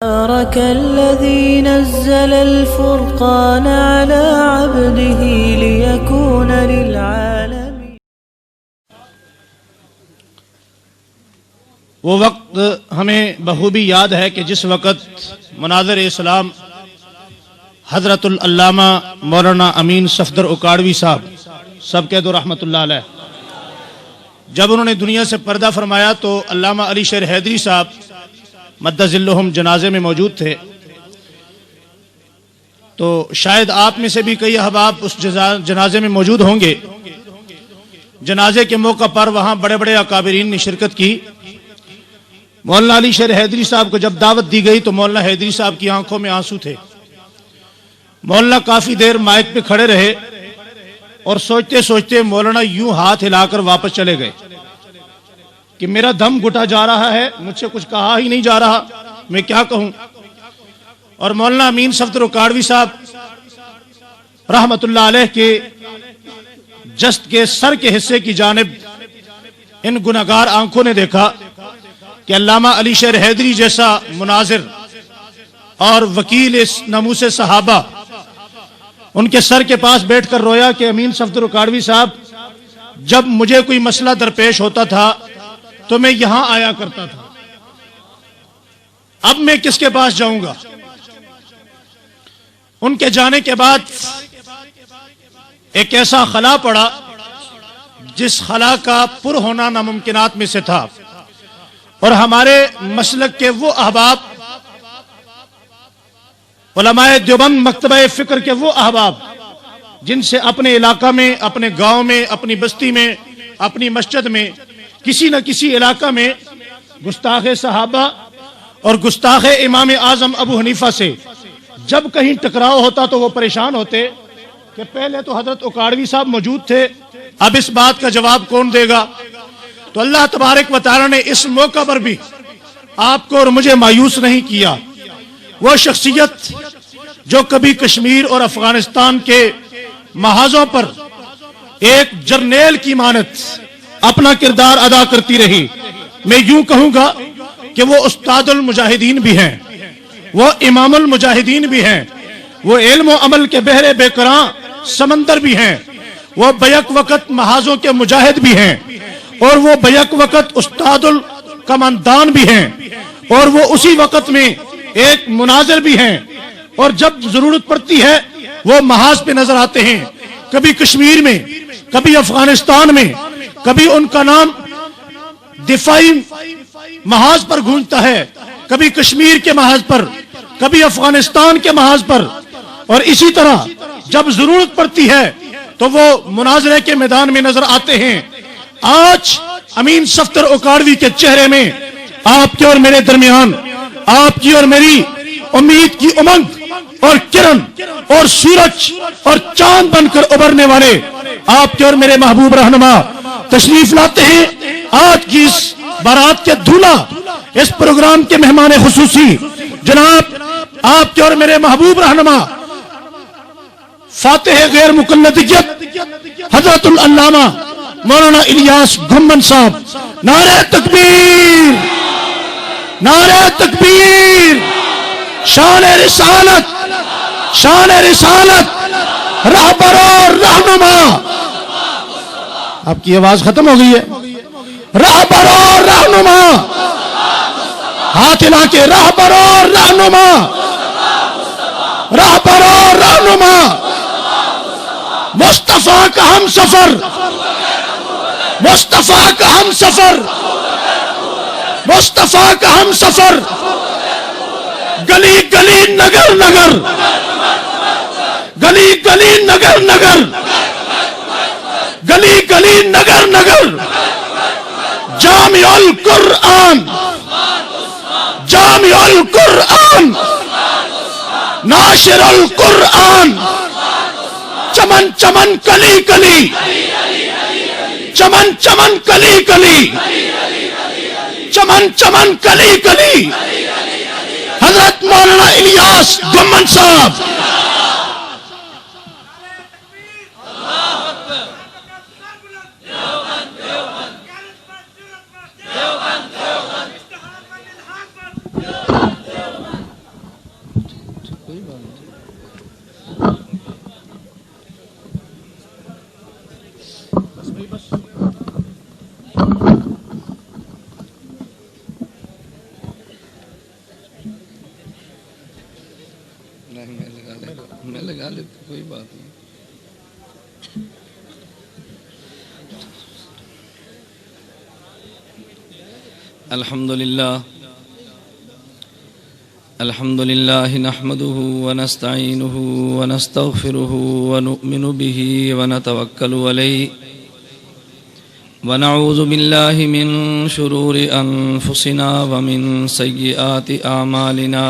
تبارك الذي نزل الفرقان على عبده ليكون للعالمين. وہ وقت ہمیں بخوبی یاد ہے کہ جس وقت مناظر اسلام حضرت العلامہ مولانا امین صفدر اکاڑوی صاحب سب کہہ دو رحمت اللہ علیہ، جب انہوں نے دنیا سے پردہ فرمایا تو علامہ علی شیر حیدری صاحب مد ظلہم جنازے میں موجود تھے. تو شاید آپ میں سے بھی کئی احباب اس جنازے میں موجود ہوں گے. جنازے کے موقع پر وہاں بڑے بڑے اکابرین نے شرکت کی. مولانا علی شیر حیدری صاحب کو جب دعوت دی گئی تو مولانا حیدری صاحب کی آنکھوں میں آنسو تھے. مولانا کافی دیر مائک پہ کھڑے رہے اور سوچتے سوچتے مولانا یوں ہاتھ ہلا کر واپس چلے گئے کہ میرا دم گھٹا جا رہا ہے، مجھ سے کچھ کہا ہی نہیں جا رہا، میں کیا کہوں. اور مولانا امین صفدر اکاڑوی صاحب رحمت اللہ علیہ کے جسد کے سر کے حصے کی جانب ان گناہگار آنکھوں نے دیکھا کہ علامہ علی شیر حیدری جیسا مناظر اور وکیل اس ناموس صحابہ ان کے سر کے پاس بیٹھ کر رویا کہ امین صفدر اکاڑوی صاحب جب مجھے کوئی مسئلہ درپیش ہوتا تھا تو میں یہاں آیا کرتا تھا، اب میں کس کے پاس جاؤں گا. ان کے جانے کے بعد ایک ایسا خلا پڑا جس خلا کا پر ہونا ناممکنات میں سے تھا. اور ہمارے مسلک کے وہ احباب، علماء دیوبند مکتبہ فکر کے وہ احباب جن سے اپنے علاقہ میں، اپنے گاؤں میں، اپنی بستی میں، اپنی مسجد میں، کسی نہ کسی علاقہ میں گستاخ صحابہ اور گستاخ امام اعظم ابو حنیفہ سے جب کہیں ٹکراؤ ہوتا تو وہ پریشان ہوتے کہ پہلے تو حضرت اکاڑوی صاحب موجود تھے، اب اس بات کا جواب کون دے گا. تو اللہ تبارک و تعالی نے اس موقع پر بھی آپ کو اور مجھے مایوس نہیں کیا. وہ شخصیت جو کبھی کشمیر اور افغانستان کے محاذوں پر ایک جرنیل کی مانند اپنا کردار ادا کرتی رہی، میں یوں کہوں گا کہ وہ استاد المجاہدین بھی ہیں، وہ امام المجاہدین بھی ہیں، وہ علم و عمل کے بحر بے کراں سمندر بھی ہیں، وہ بیک وقت محاذوں کے مجاہد بھی ہیں، اور وہ بیک وقت استاد الکماندان بھی ہیں، اور وہ اسی وقت میں ایک مناظر بھی ہیں. اور جب ضرورت پڑتی ہے وہ محاذ پہ نظر آتے ہیں، کبھی کشمیر میں، کبھی افغانستان میں، کبھی ان کا نام دفاعی محاذ پر گونجتا ہے، کبھی کشمیر کے محاذ پر، کبھی افغانستان کے محاذ پر. اور اسی طرح جب ضرورت پڑتی ہے تو وہ مناظرے کے میدان میں نظر آتے ہیں. آج امین صفدر اکاڑوی کے چہرے میں آپ کے اور میرے درمیان آپ کی اور میری امید کی امنگ اور کرن اور سورج اور چاند بن کر ابھرنے والے آپ کے اور میرے محبوب رہنما تشریف لاتے ہیں. آج کی اس بارات کے دھولا اس پروگرام کے مہمان خصوصی جناب آپ کے اور میرے محبوب رہنما فاتح غیر مقلدیت حضرت العلامہ مولانا الیاس گھمن صاحب. نعرہ تکبیر، نعرہ تکبیر، شان رسالت، شان رسالت، رہبر اور رہنما. آپ کی آواز ختم ہو گئی ہے. رہبر اور رہنما، ہاتھ ہلا کے، رہبر اور رہنما، رہبر اور رہنما، مصطفیٰ کا ہم سفر، مصطفیٰ کا ہم سفر، مصطفیٰ کا ہم سفر، گلی گلی نگر نگر، گلی گلی نگر نگر، گلی گلی نگر نگر، جامع القرآن، جامع القرآن، ناشر القرآن، چمن چمن کلی کلی، چمن چمن کلی کلی، چمن چمن کلی کلی، حضرت مولانا الیاس گھمن صاحب. میں لگا لیتا کوئی بات نہیں. الحمد لله نحمده ونستعينه ونستغفره ونؤمن به ونتوكل عليه ونعوذ بالله من شرور أنفسنا ومن سيئات أعمالنا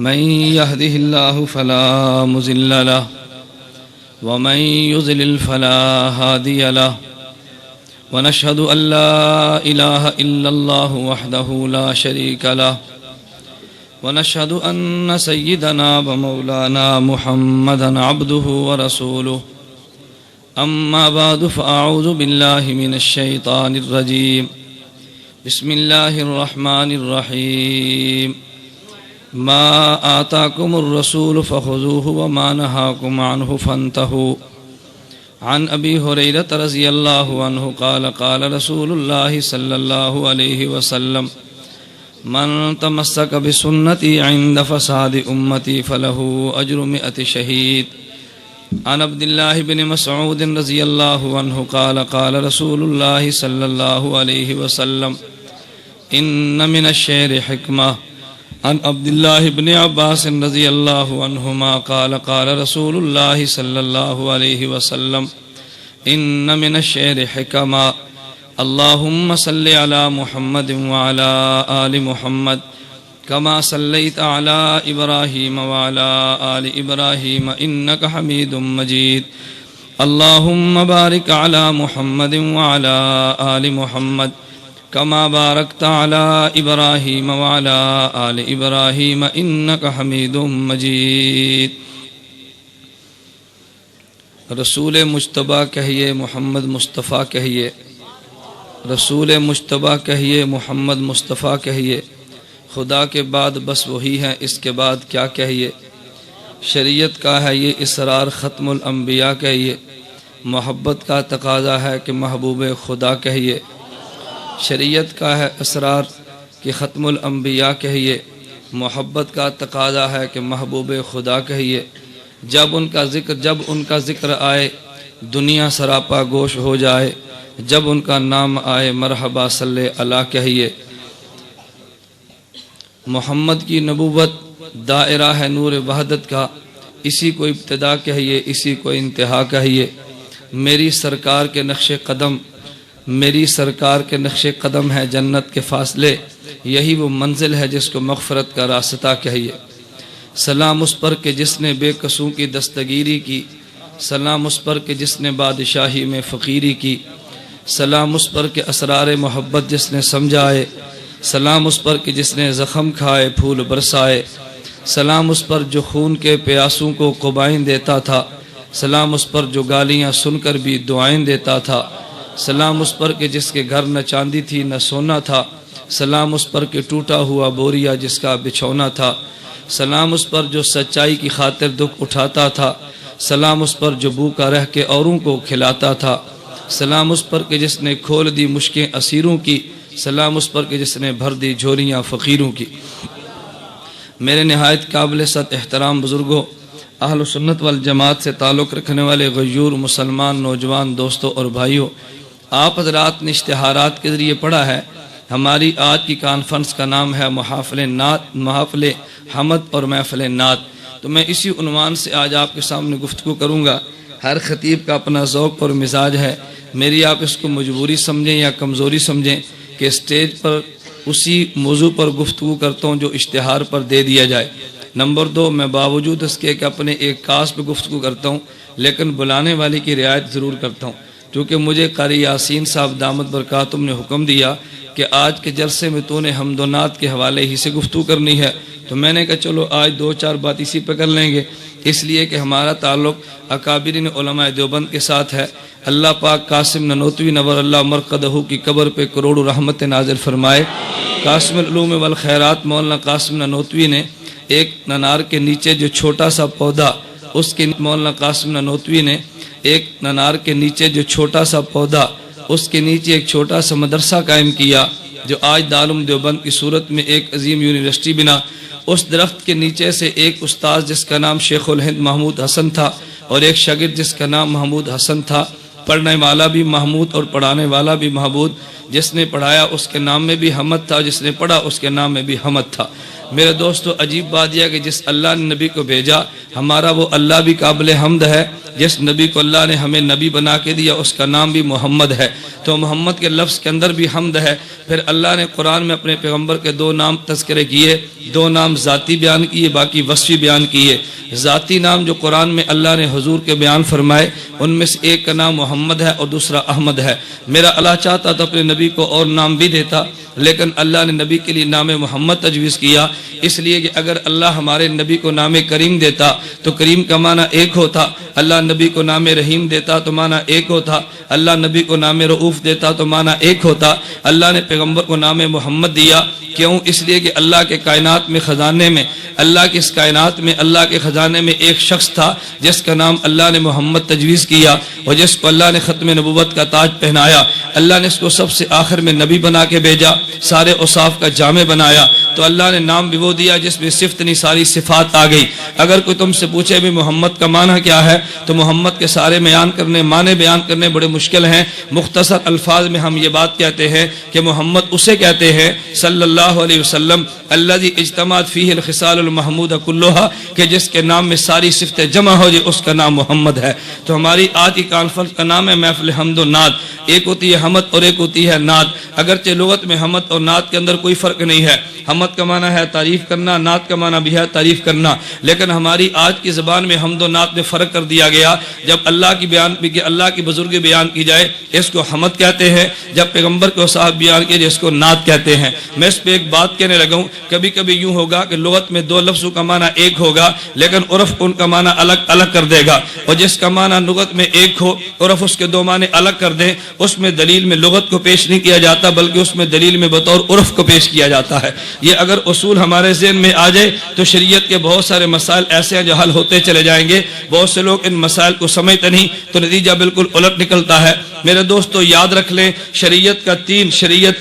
من يهده الله فلا مضل له ومن يضلل فلا هادي له ونشهد أن لا إله إلا الله وحده لا شريك له ونشهد أن سيدنا ومولانا محمدا عبده ورسوله أما بعد فأعوذ بالله من الشيطان الرجيم بسم الله الرحمن الرحيم ما آتاكم الرسول فخذوه وما نهاكم عنه فانتهوا عن أبي هريرة رضي الله عنه قال قال رسول الله صلى الله عليه وسلم من تمسك بسنتي عند فساد أمتي فله أجر 100 شهيد. عن عبد الله بن مسعود رضي الله عنه قال قال رسول الله صلى الله عليه وسلم إن من الشعر حكمة. عن عبد الله بن عباس رضي الله عنهما قال قال رسول الله صلى الله عليه وسلم إن من الشعر حكمة. اللهم صل على محمد وعلى آل محمد كما صليت على إبراهيم وعلى آل إبراهيم إنك حميد مجيد. اللهم بارك على محمد وعلى آل محمد كما باركت على إبراهيم وعلى آل إبراهيم إنك حميد مجيد. رسول مجتبیٰ کہیے محمد مصطفیٰ کہیے، رسول مجتبیٰ کہیے محمد مصطفیٰ کہیے، خدا کے بعد بس وہی ہیں، اس کے بعد کیا کہیے. شریعت کا ہے یہ اسرار ختم الانبیاء کہیے، محبت کا تقاضا ہے کہ محبوب خدا کہیے. شریعت کا ہے اسرار کہ ختم الانبیاء کہیے، محبت کا تقاضا ہے کہ محبوب خدا کہیے. جب ان کا ذکر آئے دنیا سراپا گوش ہو جائے، جب ان کا نام آئے مرحبا صلی اللہ کہیے. محمد کی نبوت دائرہ ہے نور وحدت کا، اسی کو ابتدا کہیے اسی کو انتہا کہیے. میری سرکار کے نقش قدم ہے جنت کے فاصلے، یہی وہ منزل ہے جس کو مغفرت کا راستہ کہیے. سلام اس پر کہ جس نے بے قصوں کی دستگیری کی، سلام اس پر کہ جس نے بادشاہی میں فقیری کی، سلام اس پر کہ اسرار محبت جس نے سمجھائے، سلام اس پر کہ جس نے زخم کھائے پھول برسائے، سلام اس پر جو خون کے پیاسوں کو قبائیں دیتا تھا، سلام اس پر جو گالیاں سن کر بھی دعائیں دیتا تھا، سلام اس پر کہ جس کے گھر نہ چاندی تھی نہ سونا تھا، سلام اس پر کہ ٹوٹا ہوا بوریا جس کا بچھونا تھا، سلام اس پر جو سچائی کی خاطر دکھ اٹھاتا تھا، سلام اس پر جو بھوکا رہ کے اوروں کو کھلاتا تھا، سلام اس پر کہ جس نے کھول دی مشکیں اسیروں کی، سلام اس پر کہ جس نے بھر دی جھولیاں فقیروں کی. میرے نہایت قابل ست احترام بزرگوں، اہل سنت والجماعت سے تعلق رکھنے والے غیور مسلمان نوجوان دوستوں اور بھائیوں، آپ حضرات نے اشتہارات کے ذریعے پڑھا ہے ہماری آج کی کانفرنس کا نام ہے محافل حمد اور محفل نعت. تو میں اسی عنوان سے آج آپ کے سامنے گفتگو کروں گا. ہر خطیب کا اپنا ذوق اور مزاج ہے، میری آپ اس کو مجبوری سمجھیں یا کمزوری سمجھیں کہ اسٹیج پر اسی موضوع پر گفتگو کرتا ہوں جو اشتہار پر دے دیا جائے. نمبر 2، میں باوجود اس کے کہ اپنے ایک کاس پہ گفتگو کرتا ہوں لیکن بلانے والے کی رعایت ضرور کرتا ہوں، کیونکہ مجھے قاری یاسین صاحب دامت برکاتہم نے حکم دیا کہ آج کے جلسے میں تو نے حمد و نعت کے حوالے ہی سے گفتگو کرنی ہے. تو میں نے کہا چلو آج 2-4 بات اسی پہ کر لیں گے، اس لیے کہ ہمارا تعلق اکابرین علماء دیوبند کے ساتھ ہے. اللہ پاک قاسم ننوتوی نور اللہ مرقدہ کی قبر پہ کروڑوں رحمت نازل فرمائے. قاسم العلوم والخیرات مولانا قاسم ننوتوی نے ایک ننار کے نیچے جو چھوٹا سا پودا، اس کے مولانا قاسم ننوتوی نے ایک ننار کے نیچے جو چھوٹا سا پودا، اس کے نیچے ایک چھوٹا سا مدرسہ قائم کیا جو آج دارالعلوم دیوبند کی صورت میں ایک عظیم یونیورسٹی بنا، اس درخت کے نیچے سے ایک استاذ جس کا نام شیخ الہند محمود حسن تھا اور ایک شاگرد جس کا نام محمود حسن تھا، پڑھنے والا بھی محمود اور پڑھانے والا بھی محمود، جس نے پڑھایا اس کے نام میں بھی حمد تھا، جس نے پڑھا اس کے نام میں بھی حمد تھا۔ میرے دوستو، عجیب بات یہ کہ جس اللہ نے نبی کو بھیجا، ہمارا وہ اللہ بھی قابل حمد ہے۔ جس نبی کو اللہ نے ہمیں نبی بنا کے دیا اس کا نام بھی محمد ہے، تو محمد کے لفظ کے اندر بھی حمد ہے۔ پھر اللہ نے قرآن میں اپنے پیغمبر کے 2 نام تذکرے کیے، 2 نام ذاتی بیان کیے، باقی وصفی بیان کیے۔ ذاتی نام جو قرآن میں اللہ نے حضور کے بیان فرمائے، ان میں سے ایک کا نام محمد ہے اور دوسرا احمد ہے۔ میرا اللہ چاہتا تو اپنے نبی کو اور نام بھی دیتا، لیکن اللہ نے نبی کے لیے نام محمد تجویز کیا، اس لیے کہ اگر اللہ ہمارے نبی کو نام کریم دیتا تو کریم کا معنی ایک ہوتا، اللہ نبی کو نام رحیم دیتا تو معنی ایک ہوتا، اللہ نبی کو نام رؤوف دیتا تو معنی ایک ہوتا۔ اللہ نے پیغمبر کو نام محمد دیا، کیوں؟ اس لیے کہ اللہ کے کائنات میں خزانے میں، اللہ کی اس کائنات میں، اللہ کے خزانے میں ایک شخص تھا جس کا نام اللہ نے محمد تجویز کیا، اور جس کو اللہ نے ختم نبوت کا تاج پہنایا۔ اللہ نے اس کو سب سے آخر میں نبی بنا کے بھیجا، سارے اوصاف کا جامع بنایا، تو اللہ نے نام بھی وہ دیا جس میں صفت نہیں ساری صفات آ گئی۔ اگر کوئی تم سے پوچھے بھی محمد کا معنی کیا ہے، تو محمد کے سارے معنی بیان کرنے بڑے مشکل ہیں۔ مختصر الفاظ میں ہم یہ بات کہتے ہیں کہ محمد اسے کہتے ہیں صلی اللہ علیہ وسلم الذی اجتمعت فیہ الخصال المحمودہ کلھا، کہ جس کے نام میں ساری صفتیں جمع ہو جائے اس کا نام محمد ہے۔ تو ہماری آج کی کانفرنس کا نام ہے محفل حمد و نعت۔ ایک ہوتی ہے حمد اور ایک ہوتی ہے نعت۔ اگرچہ لغت میں حمد اور نعت کے اندر کوئی فرق نہیں ہے، حمد کا معنی ہے تعریف کرنا، نعت کا معنی بھی ہے تعریف کرنا، لیکن ہماری آج کی زبان میں حمد و نعت میں فرق کر دیا گیا۔ جب اللہ کی بزرگی بیان کی جائے اس کو حمد کہتے ہیں، جب پیغمبر کو صاحب بیان کیے جس کو نعت کہتے ہیں۔ میں اس پہ ایک بات کہنے لگا ہوں، کبھی کبھی یوں ہوگا کہ لغت میں 2 لفظوں کا معنی ایک ہوگا، لیکن عرف ان کا معنی الگ الگ کر دے گا، اور جس کا معنی لغت میں ایک ہو، عرف اس کے 2 معنی الگ کر دیں، اس میں دلیل میں لغت کو پیش نہیں کیا جاتا بلکہ اس میں دلیل میں بطور عرف کو پیش کیا جاتا ہے۔ یہ اگر اصول ہمارے ذہن میں آ جائے تو شریعت کے بہت سارے مسائل ایسے ہیں جو حل ہوتے چلے جائیں گے۔ بہت سے لوگ ان مسائل کو سمجھتے نہیں تو نتیجہ بالکل الٹ نکلتا ہے۔ میرے دوستو یاد رکھ لیں، شریعت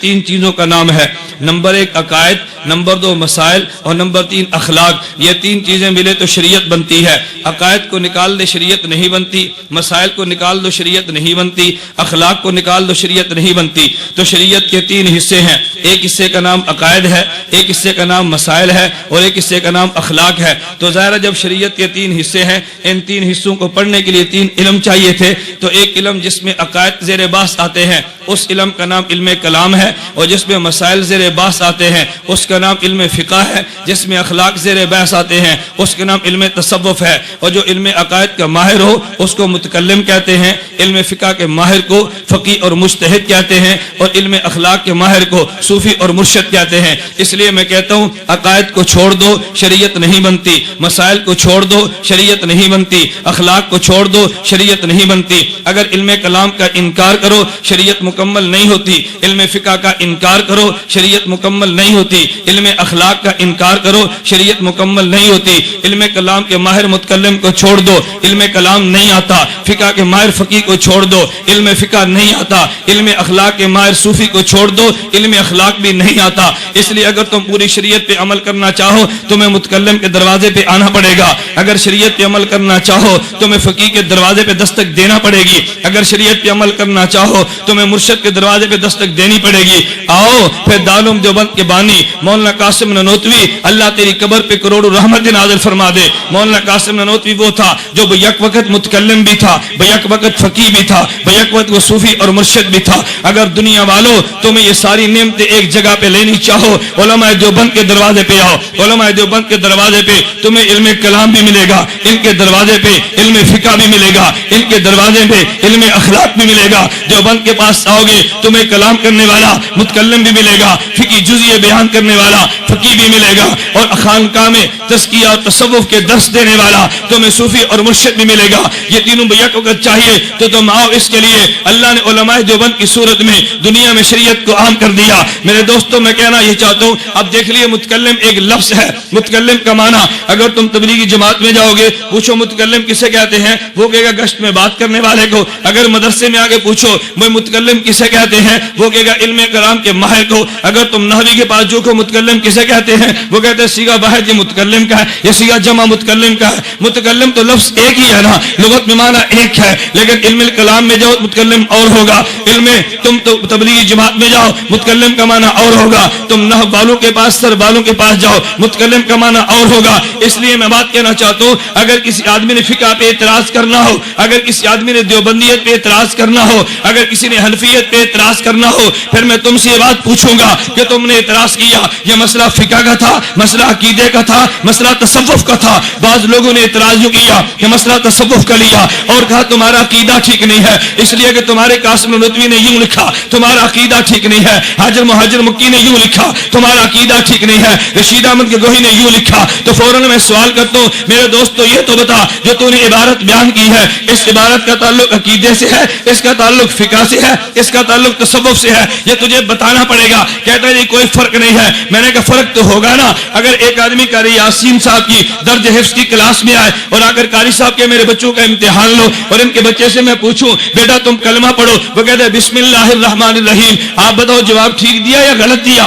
3 چیزوں کا نام ہے۔ نمبر 1 عقائد، نمبر 2 مسائل، اور نمبر 3 اخلاق۔ یہ 3 چیزیں ملے تو شریعت بنتی ہے۔ عقائد کو نکال دے شریعت نہیں بنتی، مسائل کو نکال دو شریعت نہیں بنتی، اخلاق کو نکال دو شریعت نہیں بنتی۔ تو شریعت کے 3 حصے ہیں، ایک حصے کا نام عقائد ہے، ایک حصے کا نام مسائل ہے، اور ایک حصے کا نام اخلاق ہے۔ تو ظاہر جب شریعت کے 3 حصے ہیں، ان 3 حصوں کو پڑھنے کے لیے 3 علم چاہیے تھے۔ تو ایک علم جس میں عقائد زیر بحث آتے ہیں اس علم کا نام علم کلام ہے، اور جس میں مسائل زیر بحث آتے ہیں اس کا نام علم فقہ ہے، جس میں اخلاق زیر بحث آتے ہیں اس کا نام علم تصوف ہے۔ اور جو علم عقائد کا ماہر ہو اس کو متکلم کہتے ہیں، علم فقہ کے ماہر کو فقی اور مجتہد کہتے ہیں، اور علم اخلاق کے ماہر کو صوفی اور مرشد کہتے ہیں۔ اس لیے میں کہتا ہوں عقائد کو چھوڑ دو شریعت نہیں بنتی، مسائل کو چھوڑ دو شریعت نہیں بنتی، اخلاق کو چھوڑ دو شریعت نہیں بنتی۔ اگر علم کلام کا انکار کرو شریعت مکمل نہیں ہوتی، علم فقہ کا انکار کرو شریعت مکمل نہیں ہوتی، علم اخلاق کا انکار کرو شریعت مکمل نہیں ہوتی۔ علم کلام کے ماہر متکلم کو چھوڑ دو، علم کلام نہیں آتا۔ فقہ کے ماہر فقی کو چھوڑ دو، علم فقہ نہیں آتا۔ علم اخلاق کے ماہر صوفی کو چھوڑ دو، علم اخلاق بھی نہیں آتا۔ اس لیے اگر تم پوری شریعت پہ عمل کرنا چاہو تمہیں متکلم کے دروازے پہ آنا پڑے گا، اگر شریعت پہ عمل کرنا چاہو تمہیں فقی کے دروازے پہ دستک دینا پڑے گی، اگر شریعت پہ عمل کرنا چاہو تمہیں مرشد کے دروازے پہ دستک دینی پڑے گی۔ آؤ پھر دارالعلوم دیوبند کے بانی مولانا قاسم نانوتوی، اللہ تیری قبر پہ کروڑوں رحمت نازل فرما دے۔ مولانا قاسم نانوتوی وہ تھا جو بیک وقت متکلم بھی تھا، بیک وقت فقی بھی تھا، بیک وقت وہ صوفی اور مرشد بھی تھا۔ اگر دنیا والوں تمہیں یہ ساری نعمتیں ایک جگہ پہ لینی چاہو علماء دیوبند کے دروازے پہ آؤ۔ علماء دیوبند کے دروازے پہ تمہیں علم کلام بھی ملے گا، ان کے دروازے پہ علم فقہ بھی ملے گا، ان کے دروازے پہ علم اخلاق بھی ملے گا۔ دیوبند کے پاس آؤ گے تمہیں کلام کرنے والا متکلم بھی ملے گا، فقی جزئیہ بیان کرنے والا فقی بھی ملے گا، اور خانقاہ میں تزکیہ اور تصوف کے درس دینے والا تمہیں صوفی اور مرشد بھی ملے گا۔ یہ تینوں بیک وقت چاہیے تو تم آؤ۔ اس کے لیے اللہ نے علماء دیوبند کی صورت میں دنیا میں شریعت کو عام کر دیا۔ میرے دوستوں میں کہنا یہ چاہتا ہوں اب دیکھ لیے متکلم ایک لفظ ہے. متکلم کا معنی اگر تم تبلیغی جماعت میں جاؤ گے پوچھو متکلم کسے کہتے ہیں, وہ کہے گا گشت میں بات کرنے والے کو. اگر مدرسے میں آگے پوچھو وہ متکلم کسے کہتے ہیں, وہ کہے گا علم کلام کے ماہر کو. اگر تم نحوی کے پاس جو کو متکلم کسے کہتے ہیں, وہ کہتے ہیں صیغہ واحد یہ متکلم کا ہے, یہ صیغہ جمع متکلم کا ہے. متکلم تو لفظ ایک ہی ہے نا, لغت میں معنی ایک ہے, لیکن علم کلام میں جاؤ متکلم اور ہوگا. علم تم تو تبلیغی جماعت میں جاؤ متکلم کا معنی اور ہوگا. تم نحو والوں کے پاس سر والوں کے پاس جاؤ متکلم کا معنی اور ہوگا. اس لیے میں بات کہنا چاہتا ہوں, اگر کسی آدمی نے فقہ پہ اعتراض کرنا ہو, اگر کسی آدمی نے دیوبندیت پہ اعتراض کرنا ہو, اگر کسی نے حنفیت پہ اعتراض کرنا ہو, پھر میں تم سے یہ بات پوچھوں گا کہ تم نے اعتراض کیا یہ مسئلہ فقہ کا تھا, مسئلہ عقیدے کا تھا, مسئلہ تصوف کا تھا. بعض لوگوں نے اعتراض یوں کیا کہ مسئلہ تصوف کا لیا اور کہا تمہارا عقیدہ ٹھیک نہیں ہے, اس لیے کہ تمہارے قاسم ندوی نے یوں لکھا تمہارا عقیدہ ٹھیک نہیں ہے, حاجر مہاجر مکی نے یوں لکھا تمہارا عقیدہ ٹھیک نہیں ہے, رشید احمد گوہی نے یوں لکھا. تو فوراً میں سوال کرتا ہوں میرے دوست تو یہ تو بتا جو تو نے عبارت بیان کی ہے اس عبارت کا تعلق عقیدے سے ہے, اس کا تعلق فقہ سے ہے, اس کا تعلق تصوف سے ہے, یہ تجھے بتانا پڑے گا. کہتا ہے کوئی فرق نہیں ہے. میں نے کہا فرق تو ہوگا نا. اگر ایک آدمی قاری یاسین صاحب کی درج حفظ کی کلاس میں آئے اور اگر قاری صاحب کے میرے بچوں کا امتحان لو اور ان کے بچے سے میں پوچھوں بیٹا تم کلمہ پڑھو, وہ کہتا ہے بسم اللہ الرحمن الرحیم, آپ بتاؤ جواب ٹھیک دیا یا غلط دیا؟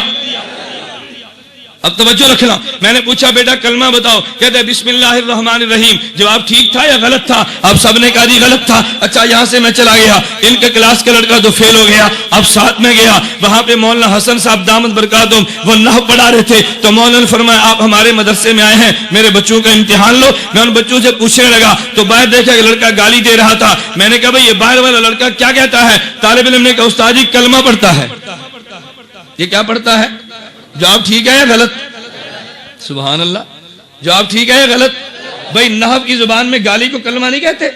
اب توجہ رکھنا. میں نے پوچھا بیٹا کلمہ بتاؤ, کہتے ہیں بسم اللہ الرحمن الرحیم, جواب ٹھیک تھا یا غلط تھا؟ اب سب نے کہا جی غلط تھا. اچھا یہاں سے میں چلا گیا, ان کے کلاس کا لڑکا تو فیل ہو گیا. اب ساتھ میں گیا, وہاں پہ مولانا حسن صاحب دامت برکاتہم وہ نحو پڑھا رہے تھے. تو مولانا نے فرمایا آپ ہمارے مدرسے میں آئے ہیں, میرے بچوں کا امتحان لو. میں ان بچوں سے پوچھنے لگا تو باہر دیکھا کہ لڑکا گالی دے رہا تھا. میں نے کہا بھائی یہ باہر والا لڑکا کیا کہتا ہے؟ طالب علم نے کہا استاد جی کلمہ پڑھتا ہے. یہ کیا پڑھتا ہے؟ جواب ٹھیک ہے یا غلط؟ سبحان اللہ, جواب ٹھیک ہے یا غلط؟ بھائی نحو کی زبان میں گالی کو کلمہ نہیں کہتے.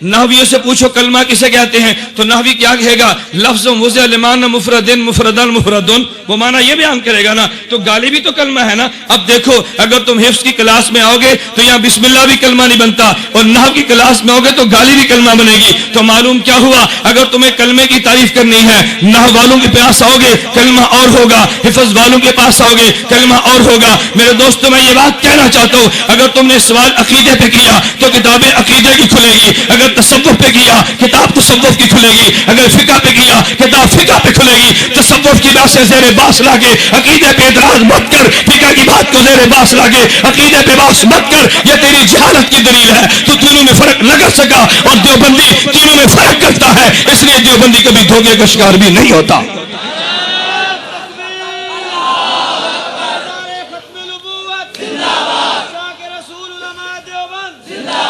نحویوں سے پوچھو کلمہ کسے کہتے ہیں, تو نحوی کیا کہے گا؟ لفظ وضع لمعنی مفردن مفردن مفردن, وہ معنی یہ بیان کرے گا نا. تو گالی بھی تو کلمہ ہے نا. اب دیکھو اگر تم حفظ کی کلاس میں آؤ گے تو یہاں بسم اللہ بھی کلمہ نہیں بنتا, اور نحو کی کلاس میں آؤ گے تو گالی بھی کلمہ بنے گی. تو معلوم کیا ہوا, اگر تمہیں کلمے کی تعریف کرنی ہے نحو والوں کے پاس آؤ گے کلمہ اور ہوگا, حفظ والوں کے پاس آؤ گے کلمہ اور ہوگا. میرے دوستو میں یہ بات کہنا چاہتا ہوں, اگر تم نے سوال عقیدے پہ کیا تو کتابیں عقیدے کی کھلے گی, اگر تصوف پہ کیا کتاب تصوف کی کھلے گی, اگر فقہ پہ کیا کتاب فقہ پہ کھلے گی. تصوف کی بات سے زیر باس لا کے عقیدے پہ اعتراض مت کر, فقہ کی بات کو زیر باس لا کے عقیدے پہ باس مت کر, یہ تیری جہالت کی دلیل ہے. تو تینوں میں فرق نہ کر سکا اور دیوبندی تینوں میں فرق کرتا ہے, اس لیے دیوبندی کبھی دھوکے کا شکار بھی نہیں ہوتا.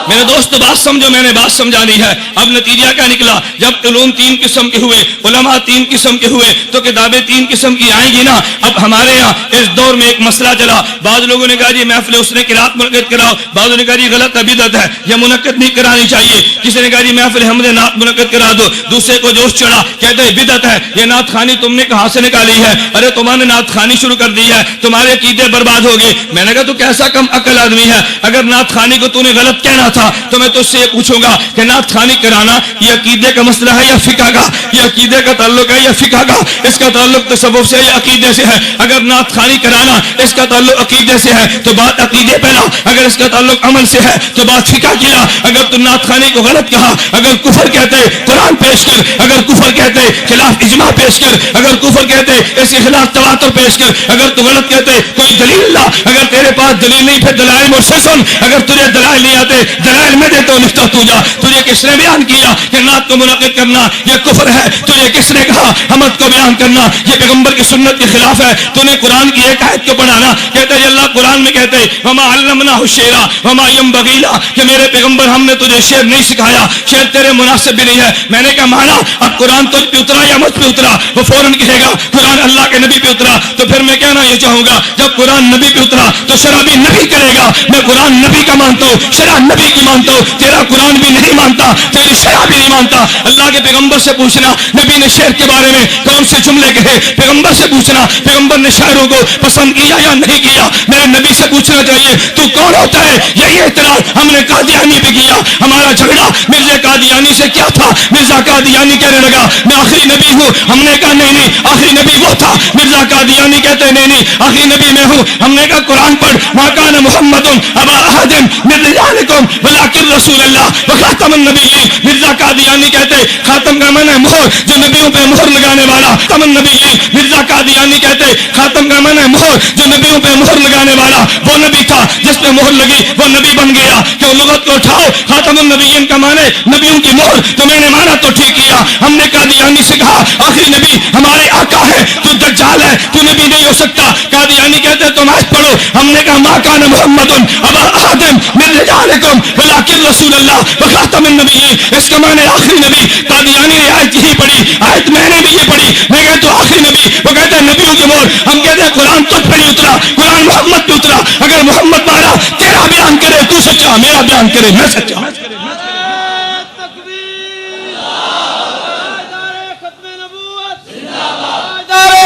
میرے دوست بات سمجھو, میں نے بات سمجھا دی ہے. اب نتیجہ کیا نکلا, جب علوم تین قسم کے ہوئے, علماء تین قسم کے ہوئے, تو کتابیں تین قسم کی آئیں گی نا. اب ہمارے یہاں اس دور میں ایک مسئلہ چلا, بعض لوگوں نے کہا جی محفل اس نے قرات منعقد کراؤ, بعض نے کہا جی غلط ہے بدعت ہے یہ منعقد نہیں کرانی چاہیے, کسی نے کہا جی محفل حمد نعت منعقد کرا دو, دوسرے کو جوش چڑھا کہتے ہیں بدعت ہے یہ نعت خوانی تم نے کہاں سے نکالی ہے, ارے تمہارے نے نعت خوانی شروع کر دی ہے, تمہارے عقیدے برباد ہو گئے. میں نے کہا تو کیسا کم عقل آدمی ہے, اگر نعت خوانی کو تو نے غلط کہنا تھا تو میں تو اس سے یہ پوچھوں گا کہ نعت خوانی کرانا یہ عقیدے کا مسئلہ ہے یا فقہ کا, یہ عقیدے کا تعلق ہے یا فقہ کا, اس کا تعلق تصوف سے یا عقیدے سے ہے. اگر نعت خوانی کرانا اس کا تعلق عقیدے سے ہے تو بات عقیدے پہ لا, اگر اس کا تعلق عمل سے ہے تو بات فقہ کی لا. اگر تو نعت خوانی کو غلط کہا, اگر کفر کہتے قرآن پیش کر, اگر کفر کہتے خلاف اجماع پیش کر, اگر کفر کہتے اس کے خلاف تواتر پیش کر, اگر تو غلط کہتے کوئی دلیل لا, اگر تیرے پاس دلیل نہیں پھر دلائل مجھ سے سن, اگر تجھے دلائل نہیں آتے دلائل میں دیتا ہوں لکھتا تو جا. تجھے کس نے بیان کیا کہ نعت کو منعقد کرنا یہ کفر ہے؟ تجھے کس نے کہا حمد کو بیان کرنا یہ پیغمبر کی سنت کے خلاف ہے؟ تو نے قرآن کی ایک آیت کو پڑھانا, کہتے ہیں اللہ قرآن میں کہتے وما علمناہ الشعر وما ينبغي له, کہ میرے پیغمبر ہم نے تجھے شعر نہیں سکھایا, شعر تیرے مناسب بھی نہیں ہے. میں نے کہا مانا اب قرآن تجھ پہ اترا یا مجھ پہ اترا؟ وہ فوراً کہے گا قرآن اللہ کے نبی پہ اترا. تو پھر میں کہنا یہ چاہوں گا جب قرآن نبی پہ اترا تو شرع بھی نبی کرے گا. میں قرآن نبی کا مانتا ہوں, شرع نبی نبی کی مانتا ہوں، تیرا قرآن بھی نہیں مانتا، تیری شرع بھی نہیں مانتا۔ اللہ کے پیغمبر سے پوچھنا نبی نے شعر کے بارے میں کون سے جملے کہے، پیغمبر سے پوچھنا پیغمبر نے شاعروں کو پسند کیا یا نہیں کیا، میرے نبی سے پوچھنا چاہیے تو کون ہوتا ہے۔ یہی اعتراض ہم نے قادیانی پہ کیا، ہمارا جھگڑا مرزا قادیانی سے کیا تھا؟ مرزا قادیانی کہنے لگا میں آخری نبی ہوں، ہم نے کہا نہیں نہیں آخری نبی وہ تھا۔ مرزا قادیانی کہتے نہیں نہیں آخری نبی میں ہوں، ہم نے کہا قرآن پڑھ ما کان محمد ابا احد من رجالکم ولکن رسول اللہ وخاتم النبیین۔ مرزا قادیانی کہتے خاتم کا معنی ہے مہر، جو نبیوں پہ مہر لگانے والا، خاتم النبیین۔ مرزا قادیانی کہتے خاتم کا معنی ہے مہر، جو نبیوں پہ مہر لگانے والا، وہ نبی تھا جس پہ مہر لگی وہ نبی بن گیا۔ کہ لغت کو اٹھاؤ، خاتم النبیین کا معنی نبیوں کی مہر، تو میں نے مانا تو ٹھیک کیا۔ ہم نے قادیانی سے کہا آخری نبی ہمارے آقا ہے، تو دجال ہے، تو نبی نہیں ہو سکتا۔ قادیانی کہتے تم آج پڑھو، ہم نے کہا ما کان محمد ابا احد من رجالکم ولکن رسول اللہ وخاتم النبیین۔ اس کا معنی آخری نبی۔ قادیانی نے آیت یہی پڑھی، آیت میں نے بھی یہ پڑھی، میں کہتا ہوں آخری نبی، وہ کہتے ہیں نبیوں کی مہر۔ ہم کہتے ہیں قرآن تجھ پہ نہیں اترا، قرآن محمد پہ اترا۔ اگر محمد مارا تیرا بیان کرے تو سچا، میرا بیان کرے میں سچا۔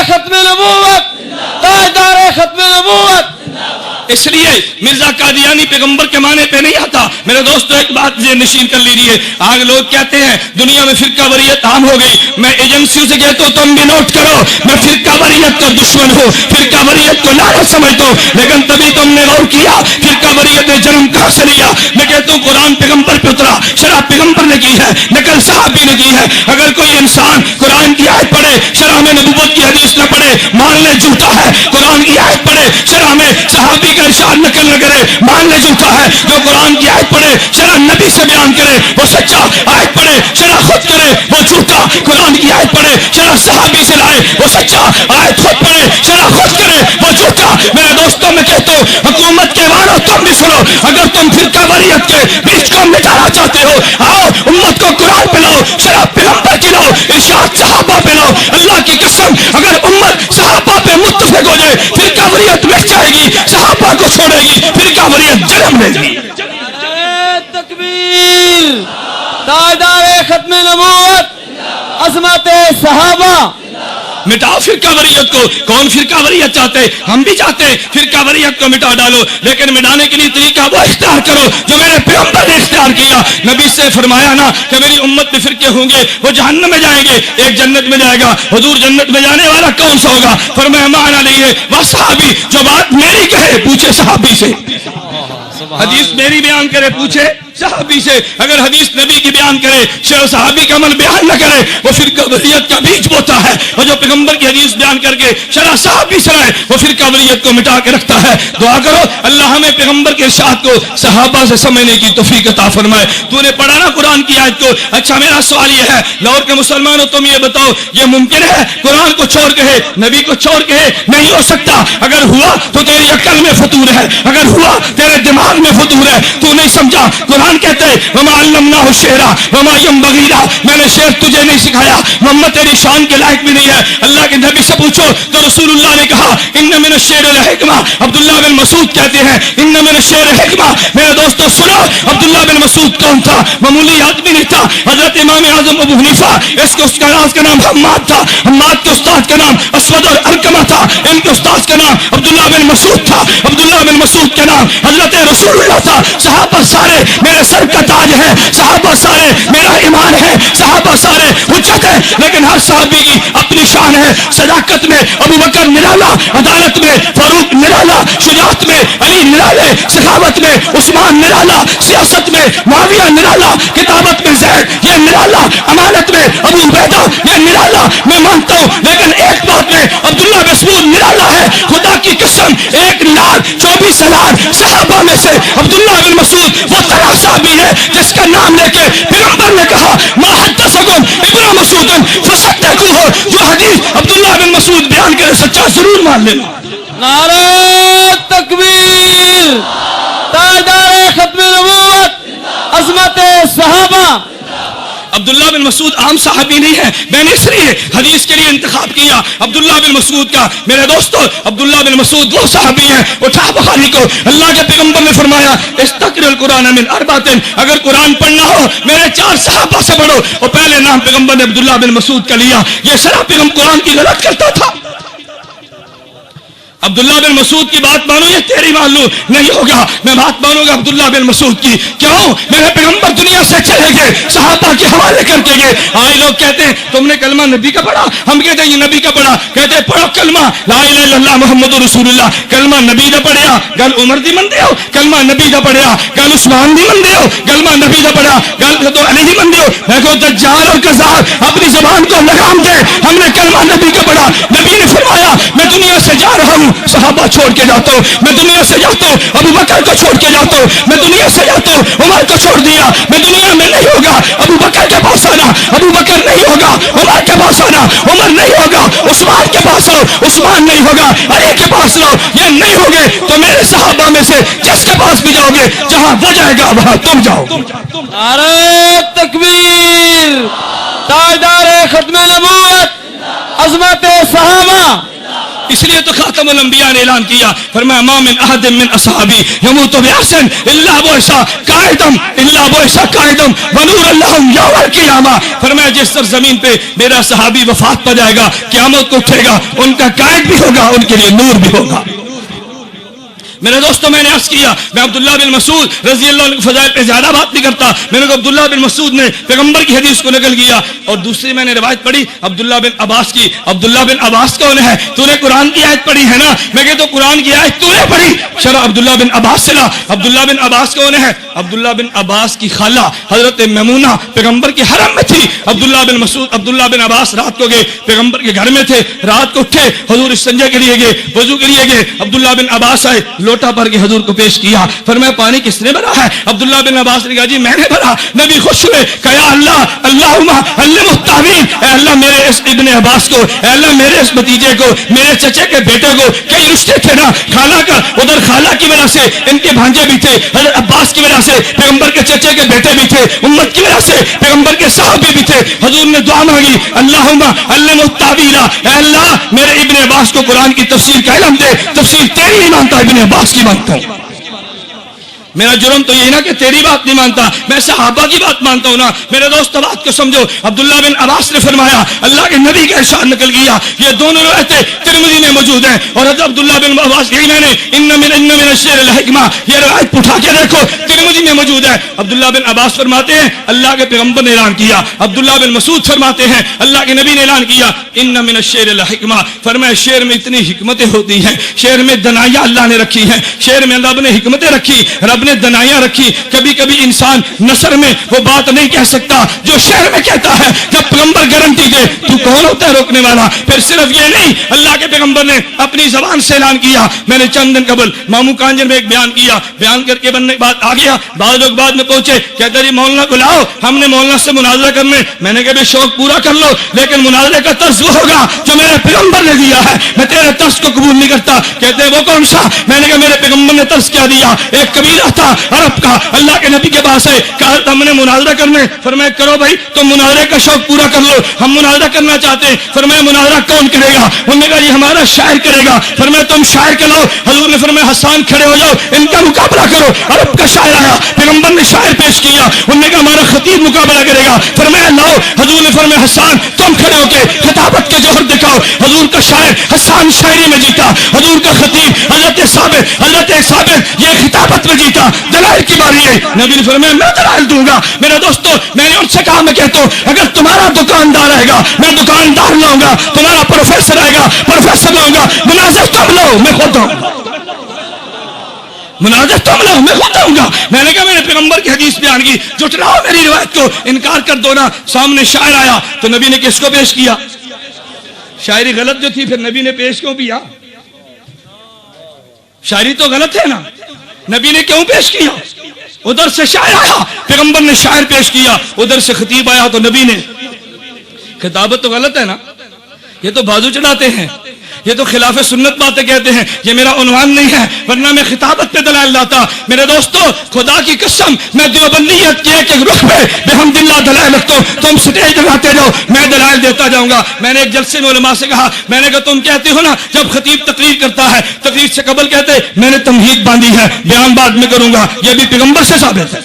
ختم نبوت، تاجدار ختم نبوت۔ اس لیے مرزا قادیانی پیغمبر کے معنی پہ نہیں آتا۔ میرے دوستو ایک بات یہ نشین کر لیجیے، آج لوگ کہتے ہیں دنیا میں فرقہ واریت عام ہو گئی۔ میں ایجنسیوں سے کہتا ہوں تم بھی نوٹ کرو، میں فرقہ واریت کا دشمن ہوں، فرقہ واریت کو لعنت سمجھتا ہوں، لیکن تبھی تم نے غور کیا فرقہ واریت نے جنم کہاں سے لیا۔ میں کہتا ہوں قرآن پیغمبر پہ اترا، شرع پیغمبر نے کی ہے، نقل صحابی نے کی ہے۔ اگر کوئی انسان قرآن کی آیت پڑھے شرع میں نبوت کی حدیث نہ پڑھے مان لے جھوٹا ہے، قرآن کی آیت پڑھے شرع میں صحابی کا ارشاد نقل نہ کرے مان لے جھوٹا ہے۔ جو قرآن کی آیت پڑھے شرع نبی سے بیان کرے وہ سچا، آیت پڑھے شرع خود کرے وہ جھوٹا۔ قرآن کی آیت پڑھے شرع صحابی سے لائے وہ سچا، آیت خود پڑھے شرع خود کرے وہ جھوٹا۔ میرے دوستوں میں کہتا ہوں حکومت کے واروں تم بھی سنو، اگر تم فرقہ واریت کے بیچ کو مٹانا چاہتے ہو آؤ امت کو قرآن پہ لاؤ، شرع پیغمبر کی لاؤ، ارشاد صحابہ پہ لاؤ۔ اللہ کی قسم اگر امت صحابہ پہ متفق ہو جائے فرقہ واریت مٹ جائے گی، صحابہ کو چھوڑے گی، فرقہ واریت جنم لے گی۔ تکبیر، تاجدار ختم نبوت، عظمت صحابہ۔ مٹاؤ فرقہ واریت کو۔ کون فرقہ واریت چاہتے؟ ہم بھی چاہتے ہیں فرقہ واریت کو مٹا ڈالو، لیکن مٹانے کے لیے طریقہ وہ اختیار کرو جو میرے پیغمبر نے اختیار کیا۔ نبی سے فرمایا نا کہ میری امت میں فرقے ہوں گے، وہ جہنم میں جائیں گے، ایک جنت میں جائے گا۔ حضور جنت میں جانے والا کون سا ہوگا؟ فرمایا معنی نہیں ہے وہ صحابی جو بات میری کہے پوچھے صحابی سے، حدیث میری بیان کرے پوچھے صحابی سے۔ اگر حدیث نبی کی بیان کرے شرع صحابی کا عمل بیان نہ کرے وہ فرقہ واریت کا بیج بوتا ہے، اور جو پیغمبر کی حدیث بیان کر کے شرع صحابی سے لائے وہ فرقہ واریت کو مٹا کے رکھتا ہے۔ دعا کرو اللہ ہمیں پیغمبر کے ارشاد کو صحابہ سے سمجھنے کی توفیق عطا فرمائے۔ تو نے پڑھا نا قرآن کی آیت کو؟ اچھا میرا سوال یہ ہے لاہور کے مسلمانوں تم یہ بتاؤ یہ ممکن ہے قرآن کو چھوڑ کہے نبی کو چھوڑ کہے؟ نہیں ہو سکتا۔ اگر ہوا تو تیری عقل میں فطور ہے، اگر ہوا تیرے دماغ میں فطور ہے، تو نہیں سمجھا۔ قرآن کہتے ہیں وما علمناہ الشعر وما ينبغي له، میں نے شعر تجھے نہیں سکھایا، محمد تیری شان کے لائق بھی نہیں ہے۔ اللہ کے نبی سے پوچھو تو رسول اللہ نے کہا ان من الشعر الحکمہ۔ عبداللہ بن مسعود کہتے ہیں ان من الشعر الحکمہ۔ میرے دوستو سنو عبداللہ بن مسعود کون تھا؟ معمولی آدمی نہیں تھا، حضرت امام اعظم ابو حنیفہ اس کا نام حماد تھا، حماد کے استاد کا نام اسود اور ارکمہ تھا، ان کے استاد کا نام عبداللہ بن مسعود تھا، عبداللہ بن مسعود کا نام حضرت رسول اللہ تھا۔ صحابہ سارے میرے سر کا تاج ہے، صحابہ سارے میرا ایمان ہے، صحابہ سارے حجت ہے، لیکن ہر صحابی کی اپنی شان ہے۔ صداقت میں ابو بکر نرالا، عدالت میں فاروق نرالا، شجاعت میں علی نرالے، سخاوت میں عثمان نرالا، سیاست میں معاویہ نرالا، کتابت میں زید یہ نرالا، امانت میں ابو عبیدہ یہ نرالا۔ میں مانتا ہوں لیکن ایک بات میں عبداللہ بن مسعود نرالا ہے، خدا کی قسم 1,24,000 صحابہ میں سے عبداللہ بن مسعود وہ طرح صحابی ہے جس کا نام لے کے پیغمبر نے کہا ما حدثکم ابن مسعود فصدقوہ، جو حدیث عبداللہ بن مسعود بیان کرے سچا ضرور مان لینا۔ نعرہ تکبیر، تاجدار ختم نبوت، عظمت صحابہ۔ عبداللہ بن مسعود عام صحابی نہیں ہے، میں نے اس لیے حدیث کے لیے انتخاب کیا عبداللہ بن مسعود کا۔ میرے دوستو عبداللہ بن مسعود وہ صحابی ہیں، اٹھا بخاری کو، اللہ کے پیغمبر نے فرمایا استقر القرآن من اربعۃ، اگر قرآن پڑھنا ہو میرے 4 صحابہ سے پڑھو، اور پہلے نام پیغمبر نے عبداللہ بن مسعود کا لیا۔ یہ سرا پیغمبر قرآن کی غلط کرتا تھا۔ عبداللہ بن مسعود کی بات مانو، یہ تیری مان لوں، نہیں ہوگا، میں بات مانوں گا عبداللہ بن مسعود کی۔ کیوں؟ میرے پیغمبر دنیا سے چلے گئے، صحابہ کے حوالے کر کے گئے۔ آج لوگ کہتے ہیں تم نے کلمہ نبی کا پڑھا، ہم کہتے ہیں یہ نبی کا پڑھا، کہتے ہیں پڑھو کلمہ لا الہ الا اللہ محمد رسول اللہ، کلمہ نبی دا پڑھیا گل عمر دی من دیو، کلمہ نبی دا پڑھیا گل عثمان دی من دیو، کلمہ نبی دا پڑھا گل تو علی دی من دیو۔ دیکھو دجال اور کذاب اپنی زبان کو لگام دے، ہم نے کلمہ نبی کا پڑھا۔ نبی نے فرمایا میں دنیا سے جا رہا ہوں، صحابہ چھوڑ کے جاتا ہوں، میں دنیا سے جاتا ہوں، ابو بکر کو چھوڑ کے جاتا ہوں، میں دنیا سے جاتا ہوں، عمر کو چھوڑ دیا، میں دنیا میں نہیں ہوگا، ابو بکر کے پاس آنا، ابو بکر نہیں ہوگا، عمر کے پاس آنا، عمر نہیں ہوگا، عثمان کے پاس آؤ، عثمان نہیں ہوگا، علی کے پاس لاؤ، یہ نہیں ہوگے تو میرے صحابہ میں سے جس کے پاس بھی جاؤ گے جہاں وہ جائے گا وہاں تم جاؤ۔ نعرہ تکبیر، تاجدار ختم نبوت، عظمت صحابہ۔ اس لیے تو خاتم الانبیاء نے اعلان کیا، فرمایا ما من احد من اصحابی یموت باحسن الا بعث قائدم الا بعث قائدم ونور لهم یوم القیامہ۔ فرمایا جس سرزمین پہ میرا صحابی وفات پا جائے گا قیامت کو اٹھے گا، ان کا قائد بھی ہوگا، ان کے لیے نور بھی ہوگا۔ میرے دوستوں میں نے عرض کیا میں عبداللہ بن مسعود رضی اللہ عنہ کے فضائل پہ زیادہ بات نہیں کرتا، میں نے کہا عبداللہ بن مسعود نے پیغمبر کی حدیث کو نقل کیا، اور دوسری میں نے روایت پڑھی عبداللہ بن عباس کی۔ عبداللہ بن عباس کون ہے؟ تو نے قرآن کی آیت پڑھی ہے نا؟ میں کہتا ہوں قرآن کی آیت تو نے پڑھی، شرح عبداللہ بن عباس سے لا۔ عبداللہ بن عباس کون ہے؟ عبداللہ بن عباس کی خالہ حضرت میمونہ پیغمبر کے حرم میں تھی۔ عبداللہ بن مسعود عبداللہ بن عباس رات کو گئے، پیغمبر کے گھر میں تھے، رات کو اٹھے، حضور استنجا کے لیے گئے، وضو کے لیے گئے، عبداللہ بن عباس آئے، لوٹا بھر کے حضور کو پیش کیا، فرمایا پانی کس نے بھرا ہے؟ عبداللہ بن عباس نے کہا جی میں نے بھرا۔ نبی خوش ہوئے، کہا یا اللہ اللہم علم التعویل، اے اللہ میرے اس ابن عباس کو، اے اللہ میرے اس بھتیجے کو، میرے چچے کے بیٹے کو، کئی رشتے تھے نا، خالہ کا، ادھر خالہ کی وجہ سے ان کے بھانجے بھی تھے، حضرت عباس کی وجہ سے پیغمبر کے چچے کے بیٹے بھی تھے، امت کی وجہ سے پیغمبر کے صحابی بھی تھے۔ حضور نے دعا مانگی اللہم علم التعویل، اے اللہ میرے ابن عباس کو قرآن کی تفسیر کا علم دے، تفسیر تیری نہیں مانتا ابن عباس کی مانتا ہوں۔ میرا جرم تو یہی نا کہ تیری بات نہیں مانتا، میں صحابہ کی بات مانتا ہوں نا۔ میرے دوست بات کو سمجھو، عبداللہ بن عباس نے فرمایا اللہ کے نبی کا ارشاد نکل گیا، یہ دونوں روایتیں ترمذی میں موجود ہیں، اور حضرت عبداللہ بن عباس یہی میں نے ان من الشعر الحکمہ یہ روایت اٹھا کے دیکھو ترمذی میں موجود ہے۔ عبداللہ بن عباس فرماتے ہیں اللہ کے پیغمبر نے اعلان کیا، عبداللہ بن مسعود فرماتے ہیں اللہ کے نبی نے اعلان کیا ان من الشعر الحکمہ، فرمایا شعر میں اتنی حکمتیں ہوتی ہیں، شعر میں دنائیاں اللہ نے رکھی ہیں، شعر میں اللہ نے حکمتیں رکھی، رب نے دنائیاں رکھی۔ کبھی کبھی انسان نثر میں وہ بات نہیں کہہ سکتا جو شعر میں کہتا ہے، جب پیغمبر گارنٹی دے تو کون ہوتا ہے روکنے والا؟ پھر صرف یہ نہیں، اللہ کے پیغمبر نے اپنی زبان سے اعلان کیا۔ میں نے چند دن قبل مامو کانجن میں ایک بیان کیا، بیان کر کے بننے بعد آ گیا، بعض لوگ بعد میں پہنچے کہتے جی مولانا کو لاؤ، ہم نے مولانا سے مناظرہ کرنے۔ میں نے کہا بھی شوق پورا کر لو، لیکن مناظرے کا طرز وہ ہوگا جو میرے پیغمبر نے دیا ہے، میں تیرے طرز کو قبول نہیں کرتا۔ کہتے وہ کون سا؟ میں نے کہا میرے پیغمبر نے طرز کیا دیا، ایک قبیلہ تھا عرب کا، اللہ کے نبی کے پاس ہے، کہا ہم نے مناظرہ کرنے، فرمایا کرو بھائی تم مناظرے کا شوق پورا کر لو، ہم مناظرہ کرنا چاہتے ہیں۔ فرمایا مناظرہ کون کرے گا؟ انہوں نے کہا یہ ہمارا شاعر کرے گا۔ فرمایا تم شاعر کے لاؤ، حضور نے فرمایا حسان کھڑے ہو جاؤ، ان کا مقابلہ کرو۔ عرب کا شاعر آیا، پیغمبر نے شاعر پیش کیا، انہوں نے کہا ہمارا خطیب مقابلہ کرے گا۔ فرمایا لاؤ، حضور نے فرمایا حسان تم کھڑے ہو کے خطابت کے جوہر دکھاؤ۔ حضور کا شاعر حسان شاعری میں جیتا، حضور کا خطیب حضرت ثابت یہ خطابت میں جیتا۔ دلائل کی باری ہے، نبی نے فرمایا میں دلائل دوں گا۔ میرے دوستو میں نے ان سے کہا، میں کہتا ہوں اگر تمہارا دکاندار آئے گا میں دکاندار لاؤں گا، تمہارا پروفیسر آئے گا پروفیسر لاؤں گا، مناظر تم لاؤ میں خود آؤں گا، مناظر تم لاؤ میں خود آؤں گا۔ میں نے کہا میں نے پیغمبر کی حدیث بیان کی، جھٹلاؤ میری روایت کو، انکار کر دو نا۔ سامنے شاعر آیا تو نبی نے کس کو پیش کیا؟ شاعری غلط جو تھی پھر نبی نے پیش کیوں کیا؟ شاعری تو غلط ہے نا، نبی نے کیوں پیش کیا؟ ادھر سے شاعر آیا، پیغمبر نے شاعر پیش کیا، ادھر سے خطیب آیا تو نبی نے۔ خطابت تو غلط ہے نا، یہ تو بازو چڑھاتے ہیں، یہ تو خلاف سنت باتیں کہتے ہیں، یہ میرا عنوان نہیں ہے، ورنہ میں خطابت پہ دلائل لاتا۔ میرے دوستو خدا کی قسم میں دیوبندیت کے ایک رخ پہ بحمد اللہ دلائل رکھتا ہوں، تم سٹیج لگاتے جاؤ میں دلائل دیتا جاؤں گا۔ میں نے ایک جلسے میں علماء سے کہا، میں نے کہا تم کہتے ہو نا جب خطیب تقریر کرتا ہے تقریر سے قبل کہتے میں نے تمہید باندھی ہے، بیان بعد میں کروں گا، یہ بھی پیغمبر سے ثابت ہے۔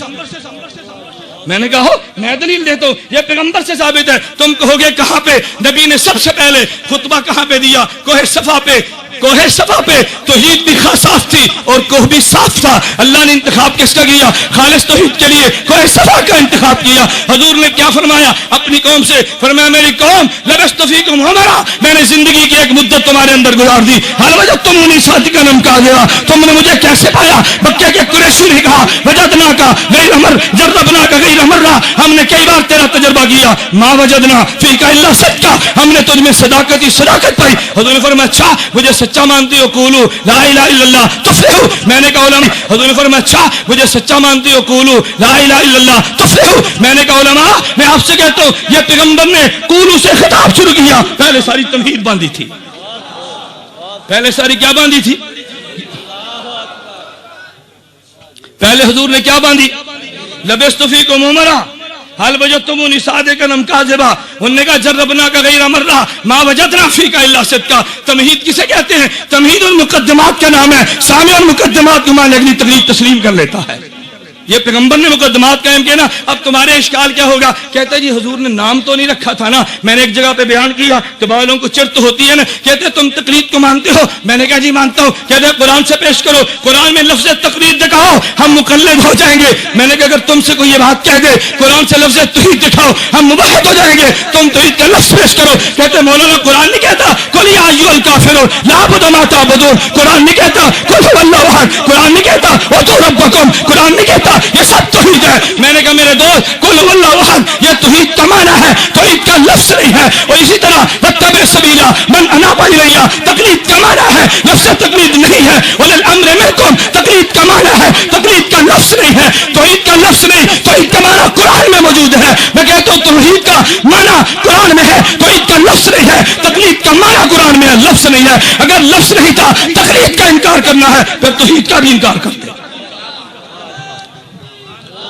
میں نے کہا میں دلیل دیتا ہوں یہ پیغمبر سے ثابت ہے۔ تم کہو گے کہاں پہ؟ نبی نے سب سے پہلے خطبہ کہاں پہ دیا؟ کوہ صفا پہ۔ کوہ صفا پہ توحید بھی صاف تھی اور کوہ بھی صاف تھا۔ اللہ نے انتخاب کس کا کیا؟ خالص توحید کے لیے کوہ صفا کا انتخاب کیا۔ حضور نے کیا فرمایا اپنی قوم سے؟ فرمایا میری قوم لبثت فیکم عمرا، میں نے زندگی کی ایک مدت تمہارے اندر گزار دی، حال وجدتمونی صادقا ام کاذبا، تم نے مجھے کیسے پایا؟ مکہ کے قریشی نے کہا وجدنا کا غیر امر جربنا کا غیر امرا، ہم نے کئی بار تیرا تجربہ کیا، ما وجدنا فیک الا صدقا، ہم نے تجھ میں صداقت ہی صداقت پائی۔ حضور نے فرمایا اچھا مجھے سچا مانتی ہو؟ قولوا لا الہ الا اللہ تفلحوا، میں نے کہا علماء، حضور نے فرمایا اچھا مجھے سچا مانتی ہو؟ قولوا لا الہ الا اللہ تفلحوا، میں نے کہا علماء میں آپ سے کہتا ہوں یہ پیغمبر نے قولوا سے خطاب شروع کیا، پہلے ساری تمہید باندھی تھی، پہلے ساری کیا باندھی تھی؟ پہلے حضور نے کیا باندھی؟ لبثت فیکم عمرا حال وجدتمونی صادقا ام کاذبا، انہوں نے کہا جربنا کا غیر مرہ ما وجدنا فیک الا صدقا۔ تمہید کسے کہتے ہیں؟ تمہید المقدمات کا نام ہے، سامع المقدمات کو مان اگلی تقریر تسلیم کر لیتا ہے۔ یہ پیغمبر نے مقدمات قائم کیے نا، اب تمہارے اشکال کیا ہوگا؟ کہتے جی حضور نے نام تو نہیں رکھا تھا نا، میں نے ایک جگہ پہ بیان کیا تو والوں کو چرت ہوتی ہے نا، کہتے تم تقلید کو مانتے ہو، میں نے کہا جی مانتا ہوں، کہتے قرآن سے پیش کرو، قرآن میں لفظ تقلید دکھاؤ ہم مقلد ہو جائیں گے۔ میں نے کہا اگر تم سے کوئی یہ بات کہہ دے قرآن سے لفظ توحید دکھاؤ ہم موحد ہو جائیں گے، تم توحید کا لفظ پیش کرو۔ کہتے مولانا قرآن نہیں کہتا قل یا ایھا الکافرون لا اعبد ما تعبدون، قرآن نہیں کہتا قل هو اللہ احد، قرآن نہیں کہتا ادعوا ربکم، قرآن نہیں کہتا یہ سب توحید ہے۔ میں نے کہا میرے دوست قل هو اللہ احد یہ توحید کا معنی ہے، توحید کا لفظ نہیں ہے۔ اور اسی طرح واتبع سبیل من اناب الی، تقلید کا معنی ہے، لفظ تقلید نہیں ہے۔ ولی الامر منکم تقلید کا معنی ہے، تقلید کا لفظ نہیں ہے، توحید کا لفظ نہیں، توحید کا معنی قرآن میں موجود ہے۔ میں کہتا ہوں توحید کا معنی قرآن میں ہے، توحید کا لفظ نہیں ہے، تقلید کا معنی قرآن میں ہے، لفظ نہیں ہے۔ اگر لفظ نہیں تھا تقلید کا انکار کرنا ہے پھر توحید کا بھی انکار کرتے،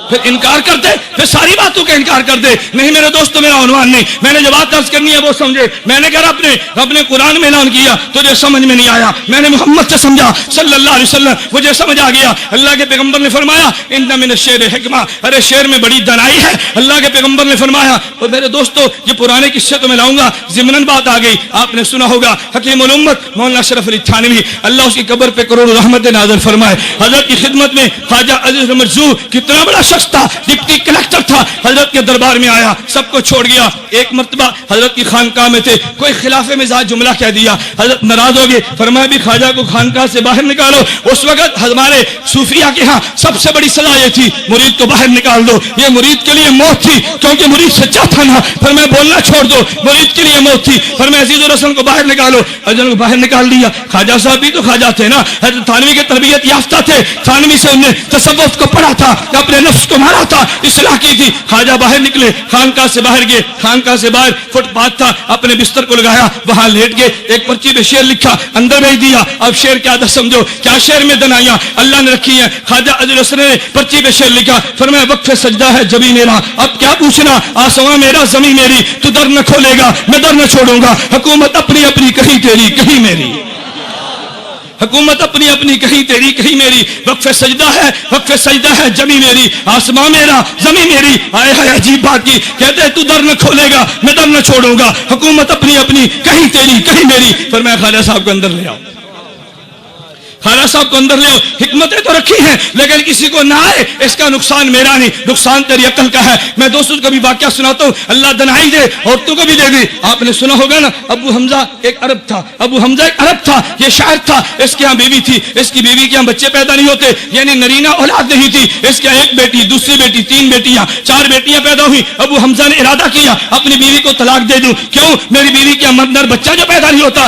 پھر انکار کرتے، پھر ساری باتوں کا انکار کر دے۔ نہیں میرے دوستو میرا عنوان نہیں، میں نے جو بات عرض کرنی ہے وہ سمجھے۔ میں نے کہا رب نے قرآن میں اعلان کیا تجھے سمجھ میں نہیں آیا، میں نے محمد سے سمجھا صلی اللہ علیہ وسلم، مجھے سمجھ آ گیا۔ اللہ کے پیغمبر نے فرمایا ان من الشعر حکمہ، ارے شعر میں بڑی دانائی ہے۔ اللہ کے پیغمبر نے فرمایا، اور میرے دوستو یہ پرانے قصے تو میں لاؤں گا، ضمناً بات آ گئی، آپ نے سنا ہوگا حکیم الامت مولانا اشرف علی تھانوی اللہ اس کی قبر پہ کروڑ رحمت نازل فرمائے، حضرت کی خدمت میں خواجہ عزیز مرزوق کتنا بڑا شخص تھا، ڈپٹی کلیکٹر تھا، حضرت کے دربار میں آیا، سب کو چھوڑ گیا۔ ایک مرتبہ حضرت کی خانقاہ میں تھے، کوئی خلاف مزاج جملہ کہہ دیا، حضرت ناراض ہو گئے، فرمایا بھی خواجہ کو خانقاہ سے باہر نکالو۔ اس وقت ہمارے صوفیہ کے ہاں سب سے بڑی سزا یہ تھی مرید کو باہر نکال دو، یہ مرید کے لیے موت تھی کیونکہ مرید سچا تھا نا، فرمایا بولنا چھوڑ دو، مرید کے لیے موت تھی، فرمایا عزیز الرسن کو باہر نکالو، حضرت کو باہر نکال دیا۔ خواجہ صاحب بھی تو خواجہ تھے نا، حضرت تھانوی کے تربیت یافتہ تھے، تھانوی سے انہیں تصوف کو پڑھا تھا، اپنے نفس کو مارا تھا، اصلاح کی تھی۔ خواجہ باہر نکلے، خانقاہ سے باہر گئے، خانقاہ سے باہر فٹ پاتھ تھا، اپنے بستر کو لگایا، وہاں لیٹ گئے، ایک پرچی پہ شعر لکھا، اندر بھیج دیا۔ اب شعر کیا تھا سمجھو، کیا شعر میں دنائیاں اللہ نے رکھی ہیں۔ خواجہ عزیز الرسن نے پرچی پہ شعر لکھا، فرمایا وقف سجدہ ہے جبھی میرا، اب کیا پوچھنا، آسماں میرا زمین میری، تو در نہ کھولے گا میں در نہ چھوڑوں گا، حکومت اپنی اپنی کہیں تیری کہیں میری، حکومت اپنی اپنی کہیں تیری کہیں میری، وقف سجدہ ہے جمی میری، آسمان میرا زمین میری۔ آئے ہے عجیب بات کی، کہتے ہیں تو در نہ کھولے گا میں در نہ چھوڑوں گا، حکومت اپنی اپنی کہیں تیری کہیں میری۔ فرمایا خواجہ صاحب کو اندر لے آؤ، خواجہ صاحب کو اندر لے آؤ، حکمتیں تو رکھی ہیں لیکن کسی کو نہ آئے اس کا نقصان میرا نہیں، نقصان تیری عقل کا ہے۔ میں دوستوں کو بھی واقعہ سناتا ہوں، اللہ دنائی دے عورتوں کو بھی دے دی۔ آپ نے سنا ہوگا نا ابو حمزہ ایک عرب تھا، یہ شاعر تھا، اس کے ہاں بیوی تھی، اس کی بیوی کے ہاں بچے پیدا نہیں ہوتے، یعنی نرینہ اولاد نہیں تھی، اس کے ہاں ایک بیٹی، دوسری بیٹی، 3 بیٹیاں، 4 بیٹیاں پیدا ہوئی۔ ابو حمزہ نے ارادہ کیا اپنی بیوی کو طلاق دے دوں، کیوں میری بیوی کے ہاں مردر بچہ جو پیدا نہیں ہوتا،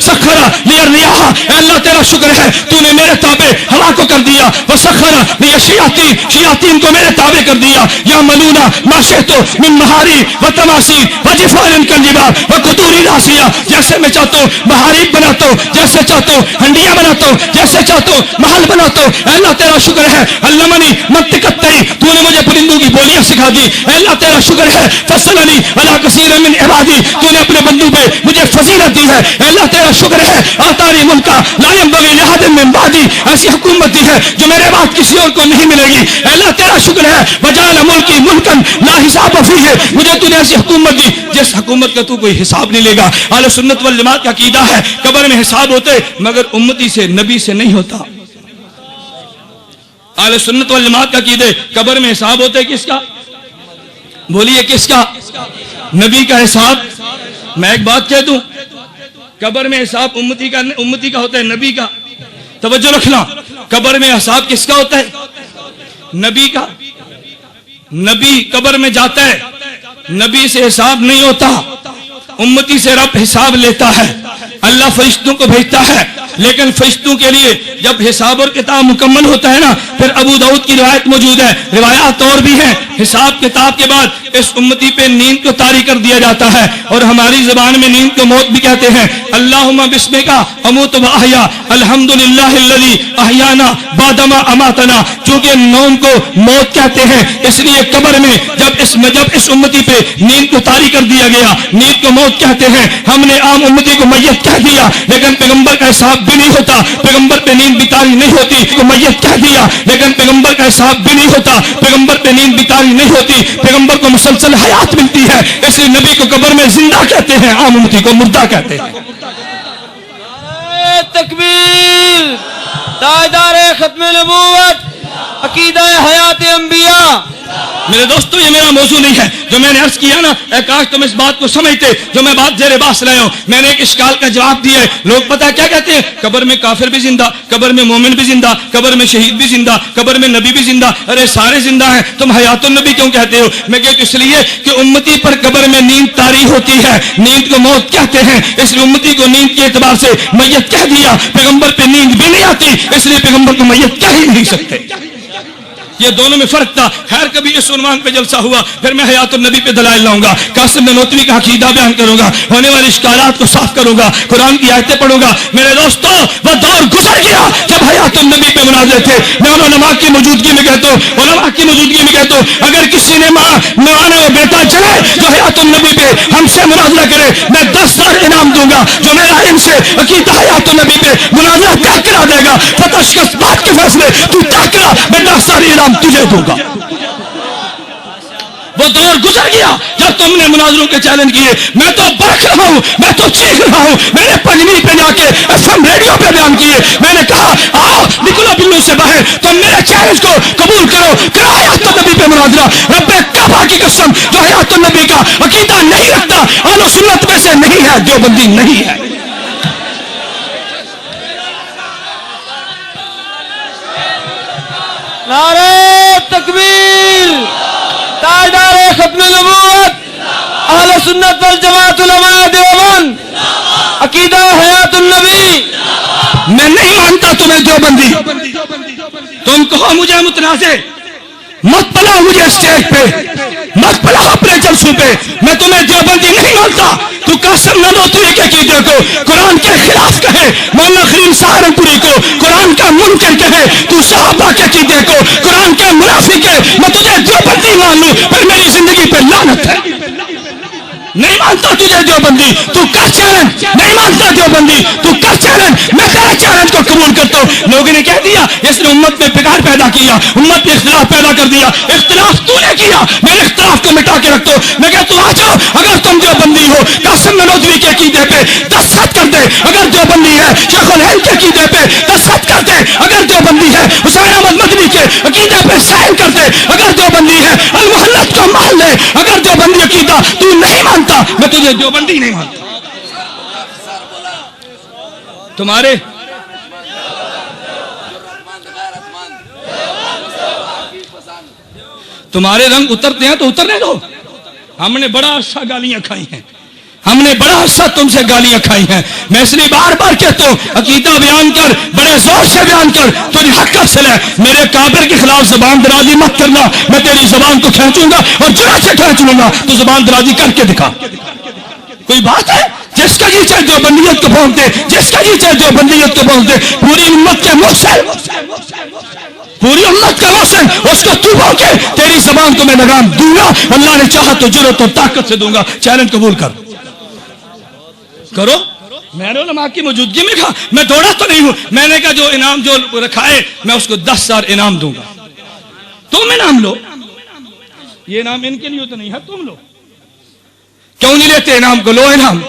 سخر لی الریاح، اے اللہ تیرا شکر ہے تو نے میرے تابع ہوا کو کر دیا، وسخر لی الشیاطین، شیاطین کو میرے تابع کر دیا، یا ملونا ما شئت من مہاری و تماسی و جفان کالجبال و قطور راسیہ، جیسے میں چاہتا ہوں محارب بناتا ہوں، جیسے چاہتا ہوں ہنڈیاں بناتا ہوں، جیسے چاہتا ہوں محل بناتا ہوں۔ اے اللہ تیرا شکر ہے علمنی منطق الطیر، تو نے مجھے پرندوں کی بولیاں سکھا دی۔ اے اللہ تیرا شکر ہے فضلنی علی کثیر من عبادی، تو نے اپنے بندوں پہ مجھے فضیلت دی ہے۔ اے اللہ تیرا شکر ہے آتانی ملکا لا ينبغي لأحد من بعدی، ایسی حکومت دی ہے جو میرے بعد کسی اور کو نہیں ملے گی۔ اے اللہ تیرا شکر ہے وجعل ملکی ملکا لا حساب فیہ، مجھے تو نے ایسی حکومت دی جس حکومت کا تو کوئی حساب نہیں لے گا۔ اہل سنت والجماعت کا عقیدہ ہے قبر میں حساب ہوتے مگر امتی سے نبی سے نہیں ہوتا۔ اہل سنت والجماعت کا عقیدہ قبر میں حساب ہوتے کس کا؟ بولیے کس کا؟ نبی کا حساب۔ میں ایک بات کہہ دوں، قبر میں حساب امتی کا ہوتا ہے، نبی کا۔ توجہ رکھنا، قبر میں حساب کس کا ہوتا ہے؟ نبی کا۔ نبی قبر میں جاتا ہے، نبی سے حساب نہیں ہوتا، امتی سے رب حساب لیتا ہے۔ اللہ فرشتوں کو بھیجتا ہے، لیکن فرشتوں کے لیے جب حساب اور کتاب مکمل ہوتا ہے نا، پھر ابو داؤد کی روایت موجود ہے، روایات اور بھی ہیں، حساب کتاب کے بعد اس امتی پہ نیند کو طاری کر دیا جاتا ہے، اور ہماری زبان میں نیند کو موت بھی کہتے ہیں۔ اللہم بسمک اموت و احیا، الحمدللہ الذی احیانا بعدما اماتنا، چونکہ نوم کو موت کہتے ہیں، اس لیے قبر میں جب اس امتی پہ نیند کو طاری کر دیا گیا، نیند کو موت کہتے ہیں۔ ہم نے عام امتی کو میت کہہ دیا، لیکن پیغمبر کا حساب بھی نہیں ہوتا، پیغمبر پہ نیند بھی طاری نہیں ہوتی، کو میت کہہ دیا، لیکن پیغمبر کا حساب بھی نہیں ہوتا، پیغمبر پہ نیند بھی طاری نہیں ہوتی، پیغمبر کو مسلسل حیات ملتی ہے، اس لیے نبی کو قبر میں زندہ کہتے ہیں، عام امتی کو مردہ کہتے ہیں۔ تکبیر، تاجدار ختم نبوت، عقیدہ حیات انبیاء۔ میرے دوستو یہ میرا موضوع نہیں ہے، جو میں نے عرض کیا نا، اے کاش تم اس بات کو سمجھتے جو میں بات زیر بحث لائے ہوں۔ میں نے ایک اشکال کا جواب دیا ہے، لوگ پتہ کیا کہتے ہیں؟ قبر میں کافر بھی زندہ، قبر میں مومن بھی زندہ، قبر میں شہید بھی زندہ، قبر میں نبی بھی زندہ، ارے سارے زندہ ہیں، تم حیات النبی کیوں کہتے ہو؟ میں کہتا ہوں اس لیے کہ امتی پر قبر میں نیند طاری ہوتی ہے، نیند کو موت کہتے ہیں، اس لیے امتی کو نیند کے اعتبار سے میت کہہ دیا۔ پیغمبر پہ نیند بھی نہیں آتی، اس لیے پیغمبر کو میت کہہ ہی نہیں سکتے۔ یہ دونوں میں فرق تھا۔ خیر کبھی اس عنوان پہ جلسہ ہوا، پھر میں حیات النبی پہ دلائل لاؤں گا، قاسم نانوتوی کا عقیدہ بیان کروں گا، ہونے والے اشکالات کو صاف کروں گا، قرآن کی آیتیں پڑھوں گا۔ میرے دوستو وہ دور گزر گیا جب حیات النبی پہ مناظرے تھے۔ میں علماء کی موجودگی میں کہتا ہوں، اگر کسی نے ماں وہ بیٹا چلے جو حیات النبی پہ ہم سے مناظرہ کرے، میں 10,000 انعام دوں گا۔ جو میرا ان سے عقیدہ حیات النبی پہ مناظرہ طے کرا دے گا، فتح شکست بات کے فیصلے تو طے کرا، میں 10,000 انعام تجھے دوں گا۔ وہ دور گزر گیا جب تم نے مناظروں کے چیلنج کیے۔ میں تو برکھ رہا ہوں، میں تو چیخ رہا ہوں، میں نے پنجمی پہ جا کے FM ریڈیو پہ بیان کیے، میں نے کہا آؤ نکلو بلو سے باہر، تم میرے چیلنج کو قبول کرو حیات النبی پہ مناظرہ۔ رب کعبہ کی قسم جو حیات النبی کا عقیدہ نہیں رکھتا اہل سنت میں سے نہیں ہے، دیوبندی نہیں ہے۔ نعرہ تکبیر، تاجدار ختم نبوت، اہل سنت والجماعت علماء دیوبند، عقیدہ حیات النبی۔ میں نہیں مانتا تمہیں دیوبندی، تم کہو مجھے متنازع، مت پلاؤ مجھے اسٹیج پہ، مت پلاؤ اپنے جلسوں پہ، میں تمہیں دیوبندی نہیں مانتا۔ تو قاسم نانوتوی کے عقیدے کو قرآن کے خلاف کہے، مولانا خلیل سہارنپوری کو قرآن کا منکر کہے، تو صحابہ کے عقیدے کو قرآن کے منافق ہے، میں تجھے دیوبندی مان لوں، پھر میری زندگی پہ لعنت ہے۔ نہیں مانتا تجھے دیوبندی، تو کر چیلنج، نہیں مانتا دیوبندی تو کر چیلنج، میں تیرے چیلنج کو قبول کرتا ہوں۔ لوگوں نے کہہ دیا اس نے امت میں بگاڑ پیدا کیا، امت میں اختلاف پیدا کر دیا۔ اختلاف تو نے کیا، میرے اختلاف کو مٹا کے رکھ دو۔ میں کہتا ہوں آ جاؤ، اگر تم دیوبندی ہو قاسم نانوتوی کے عقیدے پہ دستخط کر دے، اگر دیوبندی ہے شیخ الہند کے عقیدے پہ دستخط کر دے، اگر دیوبندی ہے حسین احمد مدنی کے عقیدے پہ سائن کر دے، اگر دیوبندی ہے المحلت کو مان لے، اگر دیوبندی عقیدہ تو نہیں مانتا میں تجھے دیوبندی نہیں مانتا۔ تمہارے رنگ اترتے ہیں تو اترنے دو، ہم نے بڑا عرصہ گالیاں کھائی ہیں، ہم نے بڑا عرصہ تم سے گالیاں کھائی ہیں. میں اس لیے بار بار کہتا ہوں عقیدہ بیان کر, بڑے زور سے بیان کر, تجھے حق حاصل ہے. میرے کافر کے خلاف زبان درازی مت کرنا, میں تیری زبان کو کھینچوں گا اور جڑ سے کھینچ لوں گا. تو زبان درازی کر کے دکھا. کوئی بات ہے؟ جس کا جی چاہے جو بندیت کو پہنچ دے, جس کا جی چاہے جو بندیت کو پہنچ دے. پوری امت کے محسن, پوری امت کا محسن, اس کو تو ہو کے تیری زبان کو میں لگام دوں گا. اللہ نے چاہا تو جرأت اور طاقت سے دوں گا. چیلنج قبول کر کرو. میں نے علماء کی موجودگی میں کہا, میں دوڑا تو نہیں ہوں. میں نے کہا جو انعام جو رکھا ہے میں اس کو 10,000 انعام دوں گا. تم انعام لو. یہ انعام ان کے لیے تو نہیں ہے, تم لو. کیوں نہیں لیتے انعام کو؟ لو انعام.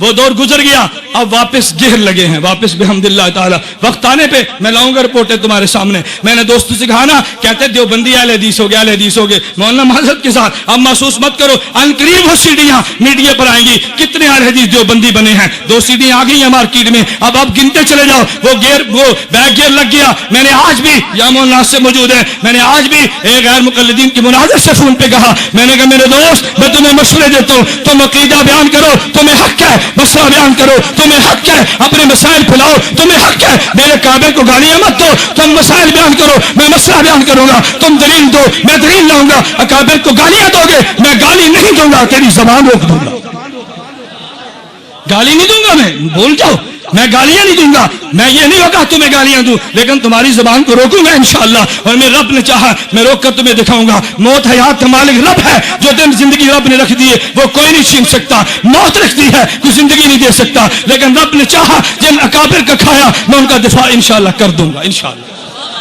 وہ دور گزر گیا, اب واپس گہر لگے ہیں. واپس بحمداللہ تعالی وقت آنے پہ میں لاؤں گا رپورٹیں تمہارے سامنے. میں نے دوستوں سے کہا نا, کہتے دیوبندی اہل حدیث ہو گئے, اہل حدیث ہو گئے. مولانا معذرت کے ساتھ اب محسوس مت کرو, ان قریب وہ سیڑھیاں میڈیا پر آئیں گی. کتنے اہل حدیث دیوبندی بنے ہیں, 2 سیڑھیاں آ گئی ہیں مارکیٹ میں. اب گنتے چلے جاؤ. وہ بیک گیئر لگ گیا. میں نے آج بھی یا مولانا سے موجود ہے, میں نے آج بھی ایک غیر مقلدین کی مناظر سے فون پہ کہا, میں نے کہا میرے دوست میں تمہیں مشورے دیتا ہوں, تم عقیدہ بیان کرو, تمہیں حق ہے. مسئلہ بیان کرو, تمہیں حق ہے. اپنے مسائل پھیلاؤ, تمہیں حق ہے. میرے کعبے کو گالیاں مت دو, تم مسائل بیان کرو, میں مسئلہ بیان کروں گا. تم دلیل دو, میں دلیل لاؤں گا. اکابر کو گالیاں دو گے, میں گالی نہیں دوں گا, تیری زبان روک دوں گا. گالی نہیں دوں گا, میں بول جاؤ, میں گالیاں نہیں دوں گا. میں یہ نہیں ہوگا تمہیں گالیاں دوں, لیکن تمہاری زبان کو روکوں گا انشاءاللہ. اور میں رب نے چاہا میں روک کر تمہیں دکھاؤں گا. موت حیات کا مالک رب ہے. جو دن زندگی رب نے رکھ دی ہے وہ کوئی نہیں چھین سکتا. موت رکھ دی ہے, کوئی زندگی نہیں دے سکتا. لیکن رب نے چاہا جن اکابر کا کھایا میں ان کا دفاع انشاءاللہ کر دوں گا انشاءاللہ.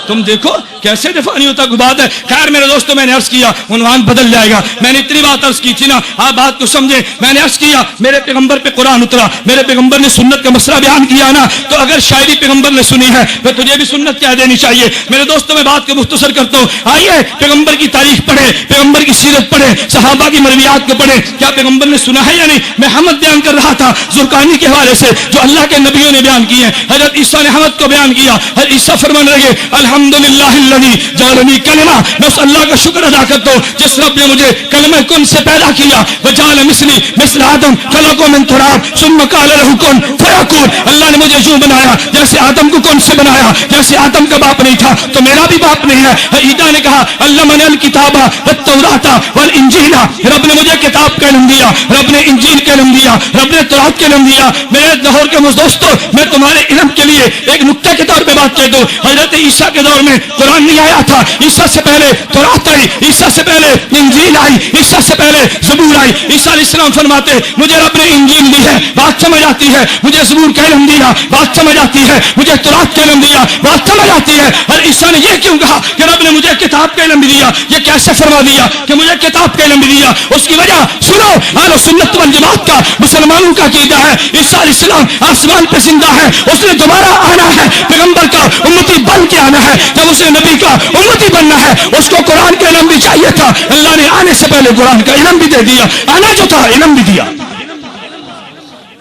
تم دیکھو کیسے دفاع نہیں ہوتا. کوئی بات ہے. خیر میرے دوستوں, میں نے عرض کیا عنوان بدل جائے گا. میں نے اتنی بات عرض کی تھی نا, آپ بات کو سمجھیں. میں نے عرض کیا میرے پیغمبر پہ قرآن اترا, میرے پیغمبر نے سنت کا مسئلہ بیان کیا نا, تو اگر شاعری پیغمبر نے سنی ہے تو تجھے بھی سنت کہہ دینی چاہیے. میرے دوستوں میں بات کو مختصر کرتا ہوں. آئیے پیغمبر کی تاریخ پڑھے, پیغمبر کی سیرت پڑھے, صحابہ کی مرویات کو پڑھے. کیا پیغمبر نے سنا ہے یا نہیں؟ میں حمد بیان کر رہا تھا زرقانی کے حوالے سے جو اللہ کے نبیوں نے بیان کی ہے. حضرت عیسیٰ نے حمد کو بیان کیا. حضرت عیسیٰ فرمان لگے الحمدللہ الذی جعلنی کلمہ, میں اس اللہ کا شکر ادا کرتا ہوں جس رب نے مجھے کلمہ کن سے پیدا کیا. وجعل مثلی مثل آدم خلقہ من تراب ثم قال له کن فیکون. اللہ نے مجھے یوں بنایا جیسے آدم کو کن سے بنایا. جیسے آدم کا باپ نہیں تھا تو میرا بھی باپ نہیں ہے. عیسیٰ نے کہا علمنی الکتاب والتوراۃ والانجیل, رب نے مجھے کتاب کا علم دیا, رب نے انجیل کا علم دیا, رب نے تورات کا علم دیا. میرے لاہور کے دوستوں, میں تمہارے علم کے لیے ایک نکتہ کے طور پہ بات کہہ دوں. حضرت عیسیٰ کے دور میں قرآن نہیں آیا تھا. عیسیٰ سے پہلے تورات آئی, عیسیٰ سے پہلے انجیل آئی, عیسیٰ سے پہلے زبور آئی. عیسیٰ علیہ السلام فرماتے مجھے رب نے انجیل دی ہے, بات سمجھ آتی ہے. مجھے زبور کا علم دیا, بات سمجھ آتی ہے. مجھے تورات کا علم دیا, بات سمجھ آتی ہے. اور عیسیٰ نے یہ کیوں کہا کہ رب نے مجھے کتاب کا علم بھی دیا؟ یہ کیسے فرما دیا کہ مجھے کتاب کا علم بھی دیا؟ اس کی وجہ سنو, اہل سنت والجماعت کا مسلمانوں کا عقیدہ ہے عیسیٰ علیہ السلام آسمان پہ زندہ ہے. اس نے دوبارہ آنا ہے, پیغمبر کا امتی بن کے آنا ہے. جب اسے نبی کا امتی بننا ہے اس کو قرآن کا علم بھی چاہیے تھا. اللہ نے آنے سے پہلے قرآن کا علم بھی دے دیا. آنا جو تھا علم بھی دیا,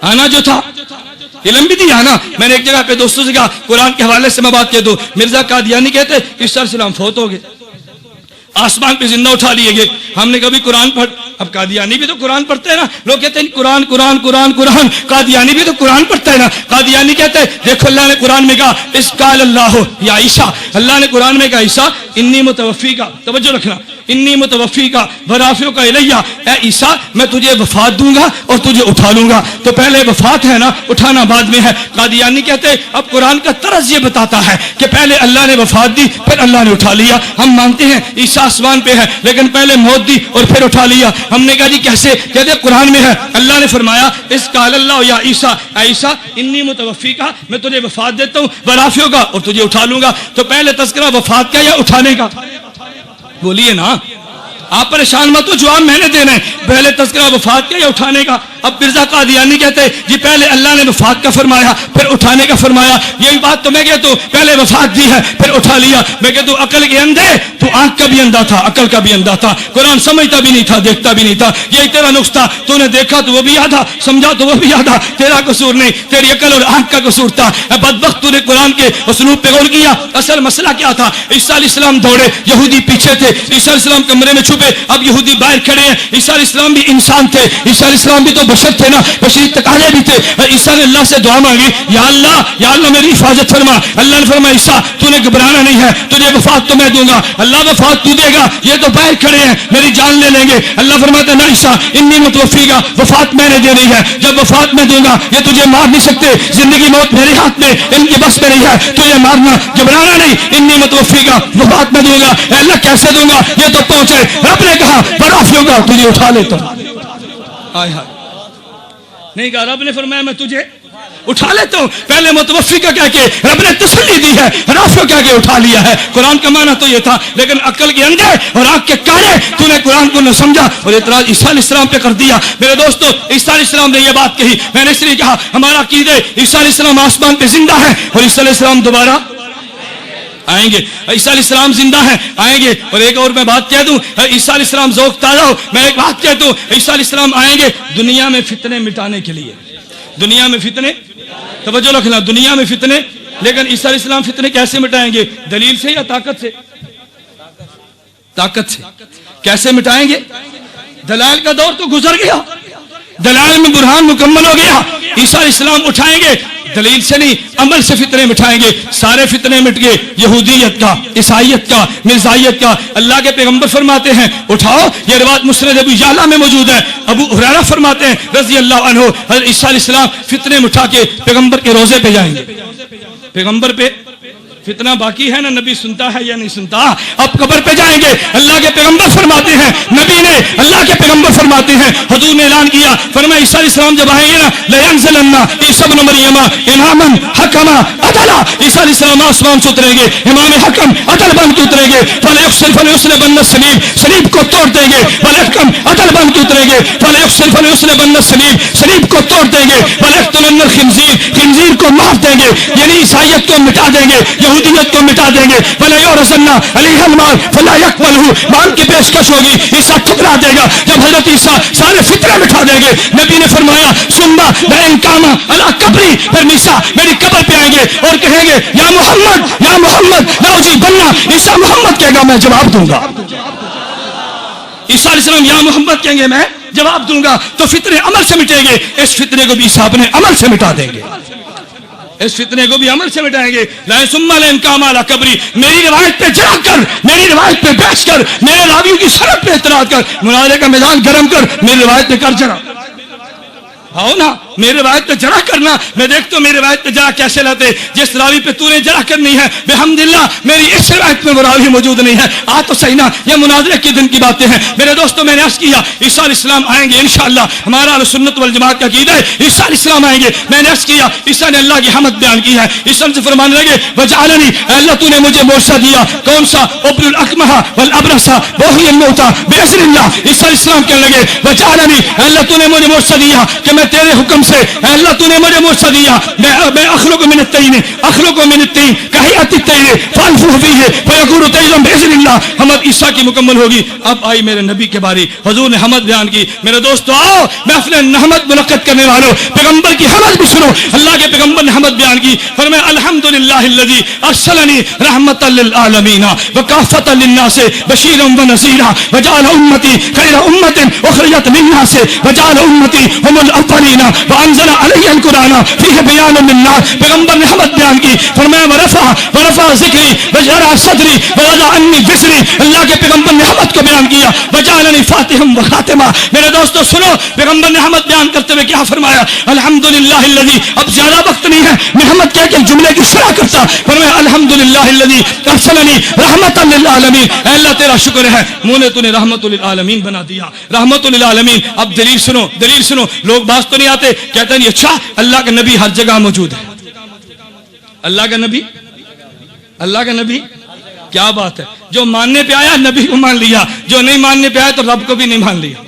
آنا جو تھا علم بھی دیا نا. میں نے ایک جگہ پہ دوستوں سے کہا قرآن کے حوالے سے میں بات کہہ دوں. مرزا قادیانی کہتے عیسیٰ علیہ السلام فوت ہو گئے, آسمان پہ زندہ اٹھا لیے گئے. ہم نے کبھی قرآن پڑھ, اب قادیانی بھی تو قرآن پڑھتے ہیں نا. لوگ کہتے ہیں قرآن قرآن قرآن قرآن, قادیانی بھی تو قرآن پڑھتا ہے نا. قادیانی کہتے ہیں دیکھو اللہ نے قرآن میں کہا اس قال اللہ یا عیسیٰ, اللہ نے قرآن میں کہا عیسیٰ انی متوفی کا, توجہ رکھنا, انی متوفی کا ورافیوں کا الیہ, اے عیسیٰ میں تجھے وفات دوں گا اور تجھے اٹھا لوں گا. تو پہلے وفات ہے نا, اٹھانا بعد میں ہے. قادیانی کہتے ہیں اب قرآن کا طرز یہ بتاتا ہے کہ پہلے اللہ نے وفات دی پھر اللہ نے اٹھا لیا. ہم مانتے ہیں عیسیٰ آسمان پہ ہے لیکن پہلے موت دی اور پھر اٹھا لیا. ہم نے کہا جی کیسے؟ کہتے قرآن میں ہے اللہ نے فرمایا اس قال اللہ یا عیسیٰ, اے عیسیٰ انی متوفی کا, میں تجھے وفات دیتا ہوں, ورافیوں کا, اور تجھے اٹھا لوں گا. تو پہلے تذکرہ وفات کا یا اٹھانے کا؟ بولیے نا, آپ پریشان مت ہو, جواب میں نے دینا ہے. پہلے تذکرہ وفات کا یا اٹھانے کا؟ اب مرزا قادیانی کہتے ہیں جی پہلے اللہ نے وفات کا فرمایا پھر اٹھانے کا فرمایا. یہی بات تو میں کہتا ہوں, پہلے وفات دی ہے پھر اٹھا لیا. میں کہتا ہوں عقل کے اندھے, تو آنکھ کا بھی اندھا تھا, عقل کا بھی اندھا تھا. قرآن سمجھتا بھی نہیں تھا, دیکھتا بھی نہیں تھا. یہی تیرا نقصہ, تو نے دیکھا تو وہ بھی یاد تھا, سمجھا تو وہ بھی یاد تھا. تیرا قصور نہیں, تیری عقل اور آنکھ کا قصور تھا. بدبخت تو نے قرآن کے اسلوب پہ غور کیا. اصل مسئلہ کیا تھا؟ عیسیٰ علیہ السلام دوڑے, یہودی پیچھے تھے. عیسیٰ علیہ السلام کمرے میں چھپ چھپے. اب یہودی باہر کھڑے ہیں. عیسیٰ علیہ السلام بھی انسان تھے, عیسیٰ علیہ السلام بھی تو بشر تھے نا, بشری تقاضے بھی تھے. عیسیٰ نے اللہ سے دعا مانگی, یا اللہ میری حفاظت فرما. اللہ نے فرمایا عیسیٰ تو نے گھبرانا نہیں ہے, تجھے وفات تو میں دوں گا. اللہ وفات تو دے گا, یہ تو باہر کھڑے ہیں میری جان لے لیں گے. اللہ فرماتا ہے نا عیسیٰ انی متوفی گا, وفات میں نے دینی ہے. جب وفات میں دوں گا یہ تجھے مار نہیں سکتے, زندگی موت میرے ہاتھ میں, ان کی بس میں نہیں ہے تجھے مارنا. گھبرانا نہیں, انی متوفی گا, وفات میں دوں گا. اے اللہ کیسے دوں گا, یہ تو پہنچے. رب نے کہا برافیوں گا تجھے اٹھا لیتا ہوں. نہیں کہا, رب نے فرمایا میں تجھے اٹھا لیتا ہوں. پہلے متوفی کا کہہ کے رب نے تسلی دی ہے, رافع کہہ کے اٹھا لیا ہے. قرآن کا معنی تو یہ تھا, لیکن عقل کے اندھے اور آنکھ کے کانے تو نے قرآن کو نہ سمجھا اور اعتراض عیسیٰ علیہ السلام پہ کر دیا. میرے دوستو عیسیٰ علیہ السلام نے یہ بات کہی, میں نے اس لیے کہا ہمارا عقیدہ عیسیٰ علیہ السلام آسمان پہ زندہ ہے اور عیسیٰ علیہ السلام دوبارہ آئیں گے. عیسیٰ علیہ السلام زندہ ہیں, آئیں گے. اور ایک اور میں بات کہہ دوں, عیسیٰ علیہ السلام ذوق تازہ ہو, میں ایک بات کہتا ہوں, عیسیٰ علیہ السلام آئیں گے دنیا میں فتنے مٹانے کے لیے. دنیا میں فتنے, توجہ رکھنا, دنیا میں فتنے. لیکن عیسیٰ علیہ السلام فتنے کیسے مٹائیں گے, دلیل سے یا طاقت سے؟ طاقت سے. کیسے مٹائیں گے؟ دلائل کا دور تو گزر گیا, دلائل میں برہان مکمل ہو گیا. عیسیٰ علیہ السلام اٹھائیں گے دلیل سے نہیں, عمل سے فتنے مٹھائیں گے. سارے فتنے مٹ گئے, یہودیت کا, عیسائیت کا, مرزائیت کا. اللہ کے پیغمبر فرماتے ہیں اٹھاؤ, یہ روایت مسند ابو یعلا میں موجود ہے. ابو ہریرہ فرماتے ہیں رضی اللہ عنہ, حضرت عیسیٰ علیہ السلام فتنے مٹھا کے پیغمبر کے روزے پہ جائیں گے. پیغمبر پہ فتنہ باقی ہے نا, نبی سنتا ہے یا نہیں سنتا. اب قبر پہ جائیں گے, اللہ کے پیغمبر فرماتے ہیں, نبی نے, اللہ کے پیغمبر فرماتے ہیں, حضور نے اعلان کیا, فرمایا عیسیٰ علیہ السلام جب آئیں گے نا, لَيَنزِلَنَّ عِيسَىٰ ابْنُ مَرْيَمَ إِمَامًا حَكَمًا عَدْلًا. عیسیٰ علیہ السلام آسمان سے اتریں گے, امام حکم عدل بن کے اتریں گے. فَلَيُسْلِبَنَّ الصَّلِيبَ, صلیب کو توڑ دیں گے. فَلْيَحْكَمْ عدل بن کے اتریں گے. فَلَيُسْلِبَنَّ الصَّلِيبَ, صلیب کو توڑ دیں گے. فَلْيَقْتُلَنَّ الْخِنزِيرَ, خنزیر کو مار دیں گے, یعنی عیسائیت کو مٹا دیں گے, یہودیت کو مٹا دیں گے. فَلَا يُعْرَضَنَّ عَلَيْهَا الْمَالُ فَلَا يَقْبَلُهُ, مال کی پیشکش ہوگی, عیسیٰ ٹھکرا دے گا. جب حضرت عیسیٰ سارے فتنے مٹا دیں گے, نبی نے فرمایا ثُمَّ لَئِن قَامَ عَلَىٰ قَبْرِي, پھر عیسیٰ میری قبر پہ آئیں گے اور کہیں گے یا محمد یا محمد لَأُجِيبَنَّ. عیسیٰ محمد کہے گا میں جواب دوں گا. عیسیٰ علیہ السلام یا محمد کہیں گے میں جواب دوں گا. تو فتنے عمل سے مٹیں گے. اس فتنے کو بھی عیسیٰ اپنے عمل سے مٹا دیں گے, اس فتنے کو بھی عمل سے مٹائیں گے. ثم لئن قام علی قبری, میری روایت پہ جڑا کر, میری روایت پہ بحث کر, میرے راویوں کی سند پہ اعتراض کر, مناظرے کا میدان گرم کر, میری روایت پہ کر جڑا. آؤ نا میرے روایت پہ جڑا کرنا, میں دیکھتا ہوں میرے روایت پہ جڑا کیسے لاتے. جس راوی پہ تو نے جڑا کرنی ہے, بحمداللہ میری اس روایت میں وہ راوی موجود نہیں ہے. آ تو صحیح نا, یہ مناظرے کے دن کی باتیں ہیں. میرے دوستوں میں نے عرض کیا عیسیٰ علیہ السلام آئیں گے انشاءاللہ, ہمارا اہل سنت والجماعت کا عقیدہ ہے عیسیٰ علیہ السلام آئیں گے. میں نے عرض کیا عیسیٰ نے اللہ کی حمد بیان کی ہے. عیسیٰ سے فرمانے لگے وجعلنی, اللہ تو نے مجھے معجزہ دیا, کون سا؟ ابر الاکمہ والابرص وحی الموتى باذن اللہ. عیسیٰ علیہ السلام کہنے لگے وجعلنی, اللہ تو نے مجھے معجزہ دیا کہ میں تیرے حکم سے, اللہ تو نے مجھے معجزہ دیا, میں اخلق من الطین, اخلق من الطین کہیات الطیر فانفخ فیہ فیکون طیرا باذن اللہ. حمد عیسیٰ کی مکمل ہوگی. اب آئی میرے نبی کے باری, حضور نے حمد بیان کی. میرے دوستو آؤ محفل حمد منعقد کرنے والوں, پیغمبر کی حمد بھی سنو. اللہ کے پیغمبر نے حمد بیان کی, فرمایا الحمدللہ الذی ارسلنی رحمتا للعالمین وکافۃ للناس بشیرا ونذیرا وجعل امتی خیر امۃ اخرجت للناس وجعل امتی هم الاولین وانزل علی القرآن فیہ بیان للناس. پیغمبر نے حمد بیان کی, فرمایا ورفع ذکری وجرع صدری ووضع عنی وزری. اللہ کے پیغمبر نے حمد کو بیان کیا, وجعلنی فاتحا وخاتما. میرے دوستو سنو, پیغمبر نے حمد بیان کرتے ہوئے کیا فرمایا, الحمدللہ الذی, اب زیادہ وقت نہیں ہے میں حمد کہہ کے جملے کی شرح کرتا, فرمایا الحمدللہ الذی ارسلنی رحمتا للعالمین. اے اللہ تیرا شکر ہے, منہ نے تو نے رحمت للعالمین بنا دیا, رحمت للعالمین. اب دلیل سنو, دلیل سنو. لوگ باز تو نہیں آتے, کہتے ہیں اچھا اللہ کا نبی ہر جگہ موجود ہے. اللہ کا نبی, اللہ کا نبی, کیا بات ہے. جو ماننے پہ آیا نبی کو مان لیا, جو نہیں ماننے پہ آیا تو رب کو بھی نہیں مان لیا.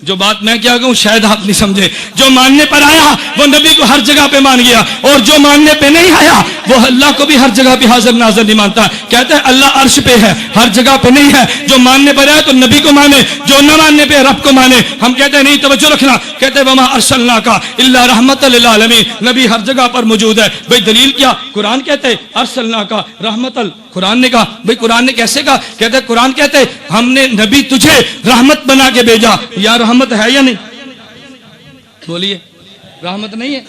جو بات میں کیا کہوں شاید آپ نہیں سمجھے. جو ماننے پر آیا وہ نبی کو ہر جگہ پہ مان گیا, اور جو ماننے پہ نہیں آیا وہ اللہ کو بھی ہر جگہ پہ حاضر ناظر نہیں مانتا. کہتا ہے اللہ عرش پہ ہے, ہر جگہ پہ نہیں ہے. جو ماننے پر آیا تو نبی کو مانے, جو نہ ماننے پہ رب کو مانے. ہم کہتے ہیں نہیں, توجہ رکھنا, کہتے ہیں وما ارسلناک الا رحمتا للعالمین, نبی ہر جگہ پر موجود ہے. بھئی دلیل کیا؟ قرآن کہتے ہیں ارسلناک رحمتا, قرآن نے کہا. بھئی قرآن نے کیسے کہا؟ کہتے ہیں قرآن کہتے ہیں ہم نے نبی تجھے رحمت بنا کے بھیجا. یا رحمت ہے یا نہیں؟ بولیے رحمت نہیں ہے.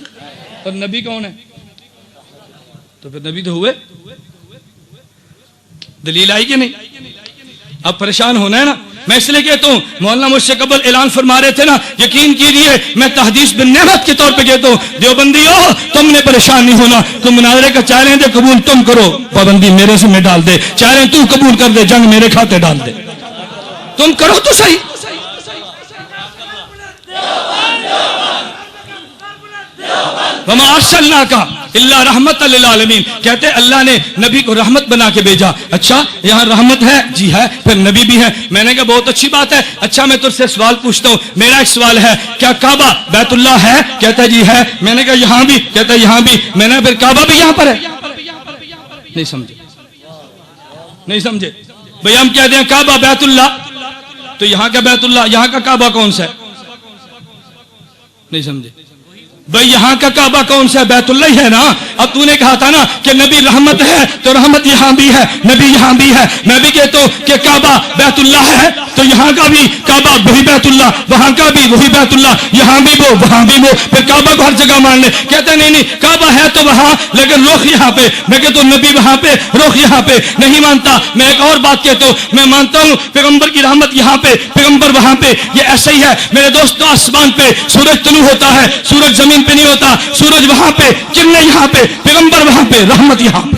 اور نبی کون ہے؟ تو پھر نبی تو ہوئے. دلیل آئی کہ نہیں؟ اب پریشان ہونا ہے نا. میں اس لیے کہتا ہوں مولانا مجھ سے قبل اعلان فرما رہے تھے نا, یقین کیجئے میں تحدیث بن نعمت کے طور پہ کہتا ہوں دیوبندیو تم نے پریشان نہیں ہونا. تم مناظرے کا چیلنج دے قبول تم کرو, پابندی میرے سے میں ڈال دے. چیلنج تو قبول کر دے, جنگ میرے کھاتے ڈال دے. تم کرو تو صحیح. وما ارسلناک الا رحمت للعالمین. کہتے اللہ نے نبی کو رحمت بنا کے بھیجا. اچھا یہاں رحمت ہے؟ جی ہے. پھر نبی بھی ہے. میں نے کہا بہت اچھی بات ہے. اچھا میں تجھ سے سوال پوچھتا ہوں, میرا ایک سوال ہے, کیا کعبہ بیت اللہ ہے؟ کہتا ہے جی ہے. میں نے کہا یہاں بھی؟ کہتا ہے یہاں بھی. میں نے کہا پھر کعبہ بھی یہاں پر ہے؟ نہیں سمجھے, نہیں سمجھے. بھئی ہم کہتے ہیں کعبہ بیت اللہ, تو یہاں کا بیت اللہ, یہاں کا کعبہ کون سا ہے؟ نہیں سمجھے. بھئی یہاں کا کعبہ کون سا ہے؟ بیت اللہ ہی ہے نا. اب تو نے کہا تھا نا کہ نبی رحمت ہے, تو رحمت یہاں بھی ہے, نبی یہاں بھی ہے. میں بھی کہتا ہوں کہ کعبہ بیت اللہ ہے, تو یہاں کا بھی کعبہ وہی بیت اللہ, وہاں کا بھی وہی بیت اللہ, یہاں بھی وہ وہاں بھی وہ. پھر کعبہ کو ہر جگہ مان لے. کہتے نہیں نہیں کعبہ ہے تو وہاں, لیکن رخ یہاں پہ. میں کہتا ہوں نبی وہاں پہ, رخ یہاں پہ. نہیں مانتا. میں ایک اور بات کہتا ہوں, میں مانتا ہوں پیغمبر کی رحمت یہاں پہ, پیغمبر وہاں پہ. یہ ایسا ہی ہے میرے دوستوں. آسمان پہ سورج طلوع ہوتا ہے, سورج زمین پہ نہیں ہوتا. سورج وہاں پہ, کرنیں یہاں پہ, پیغمبر وہاں پہ, رحمت یہاں پہ.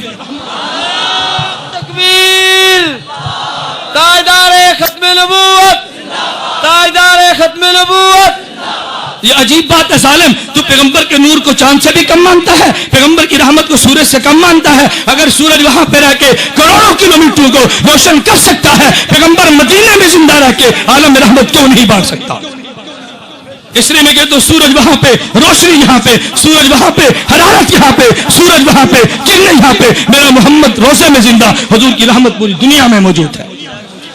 تکبیر. تاجدار ختم نبوت, تاجدار ختم نبوت. یہ عجیب بات ہے ظالم, تو پیغمبر کے نور کو چاند سے بھی کم مانتا ہے, پیغمبر کی رحمت کو سورج سے کم مانتا ہے. اگر سورج وہاں پہ رہ کے کروڑوں کلومیٹروں کو روشن کر سکتا ہے, پیغمبر مدینے میں زندہ رہ کے عالم رحمت کیوں نہیں بانٹ سکتا؟ اس لیے میں کہتا ہوں سورج وہاں پہ, روشنی یہاں پہ, سورج وہاں پہ, حرارت یہاں پہ, سورج وہاں پہ, کرنیں یہاں پہ. میرا محمد روزے میں زندہ, حضور کی رحمت پوری دنیا میں موجود ہے.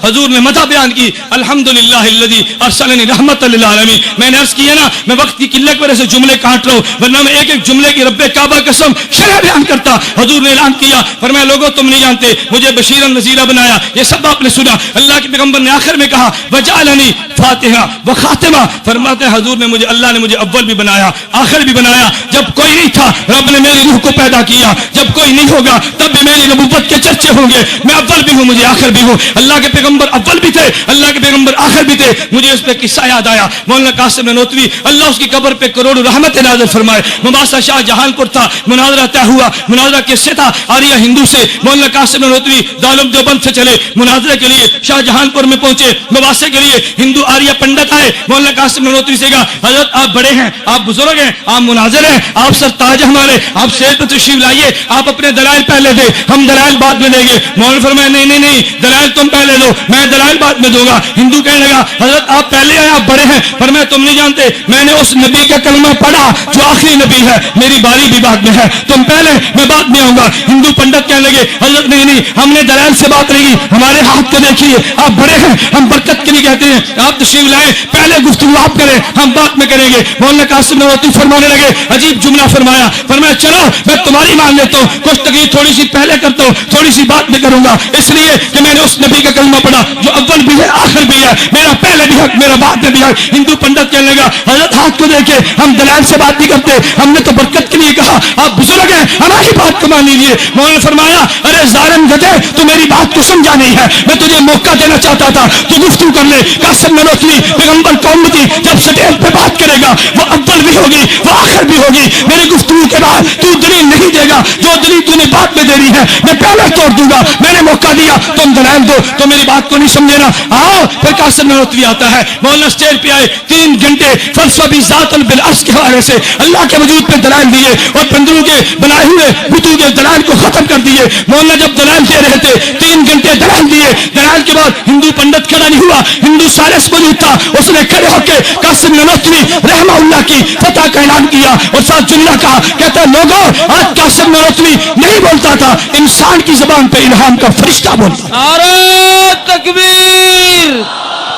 حضور نے مدح بیان کی, الحمدللہ الذی ارسلنی رحمت للعالمین. میں نے عرض کیا نا میں وقت کی قلت کی وجہ سے جملے کاٹ رہا ہوں, ورنہ میں ایک ایک جملے کی رب کعبہ قسم شرح بیان کرتا. حضور نے اعلان کیا, فرمایا لوگوں تم نہیں جانتے مجھے بشیرا نذیرا بنایا. یہ سب آپ نے سنا. اللہ کے پیغمبر نے آخر میں کہا وجعلنی فاتحہ و خاتمہ. فرماتے ہیں حضور نے مجھے, اللہ نے مجھے اول بھی بنایا آخر بھی بنایا. جب کوئی نہیں تھا رب نے میری روح کو پیدا کیا, جب کوئی نہیں ہوگا تب بھی میری نبوت کے چرچے ہوں گے. میں اول بھی ہوں, مجھے آخر بھی ہوں. اللہ کے پیغمبر اول بھی تھے, اللہ کے پیغمبر آخر بھی تھے. مجھے اس پہ قصہ یاد آیا. مولانا قاسم نانوتوی اللہ اس کی قبر پہ کروڑوں رحمت نازل فرمائے. مباحثہ شاہ جہان پور تھا, مناظرہ طے ہوا. مناظرہ کس سے تھا؟ آریہ ہندو سے. مولانا قاسم نانوتوی دارالعلوم دیوبند سے چلے مناظرے کے لیے, شاہ جہان پور میں پہنچے مباحثے کے لیے. ہندو آریہ پنڈت آئے, مولانا قاسم نانوتوی سے کہا حضرت آپ بڑے ہیں, آپ بزرگ ہیں, آپ مناظر ہیں, آپ سرتاج ہمارے, آپ شیر پہ تشریف لائیے, آپ اپنے دلائل پہلے دے, ہم دلائل بعد میں دیں گے. مولانا فرمایا نہیں نہیں نہیں, دلائل تم پہلے دو, میں دلائل بعد میں دوں گا. ہندو کہنے لگا حضرت آپ پہلے آئے, آپ بڑے ہیں. پر میں تم نہیں جانتے میں نے اس نبی کا کلمہ پڑھا جو آخری نبی ہے, میری باری بھی بعد میں ہے, تم پہلے میں بعد میں آؤں گا. ہندو پنڈت کہنے لگے حضرت نہیں نہیں, ہم نے دلائل سے بات نہیں کی, ہمارے ہاتھ کو دیکھیے, آپ بڑے ہیں, ہم برکت کے لیے کہتے ہیں, آپ تشریف لائیں, پہلے گفتگو آپ کریں, ہم بعد میں کریں گے. مولانا قاسم نانوتوی فرمانے لگے, عجیب جملہ فرمایا, فرمایا چلو میں تمہاری مان لیتا ہوں, کچھ تقریر تھوڑی سی پہلے کرتا ہوں, تھوڑی سی بات میں کروں گا, اس لیے کہ میں نے اس نبی کا کلمہ پڑھا جو اول بھی ہے آخر بھی ہے, میرا پہلے بھی حق, میرا بعد میں بھی حق. ہندو پنڈت کہنے لگا حضرت ہاتھ کو دیکھے, ہم دلائل سے بات نہیں کرتے, ہم نے تو برکت کے لیے کہا, آپ بزرگ ہیں, ہماری بات کو مان لیجیے. مولانا فرمایا ارے ظالم گدھے, تو میری بات کو سمجھا نہیں ہے, میں تجھے موقع دینا چاہتا تھا, تو گفتگو کر لے. قاسم نانوتوی پیغمبر کا امتی جب سٹیج پہ بات کرے گا وہ اول بھی ہوگی وہ آخر بھی ہوگی. میری گفتگو کے بعد تو دلیل نہیں دے گا, جو دلیل تو نے بعد میں دینی ہے میں پہلے توڑ دوں گا. میں نے موقع دیا, تم دلائل دو, تو میری بات کو نہیں سمجھے نا. آؤ پھر قاسم نانوتوی آتا ہے, مولانا اسٹیج پہ آئے, 3 گھنٹے فلسفہ بھی ذات بالعرش کے حوالے سے اللہ کے وجود پہ دلائل دیے, اور بندروں کے بنائے ہوئے بتوں کے دلائل کو ختم کر دیے. مولانا جب دلائل دے رہے تھے 3 گھنٹے دلائل دیے. دلائل کے بعد ہندو پنڈت کھڑا نہیں ہوا, ہندو سالس موجود تھا, اس نے کھڑے ہو کے قاسم نانوتوی رحمہ اللہ کی فتح کا اعلان کیا, اور ساتھ جملہ کہا, کہتا ہے لوگوں آج قاسم نانوتوی نہیں بولتا تھا, انسان کی زبان پہ الہام کا فرشتہ بولتا. نعرہ تکبیر.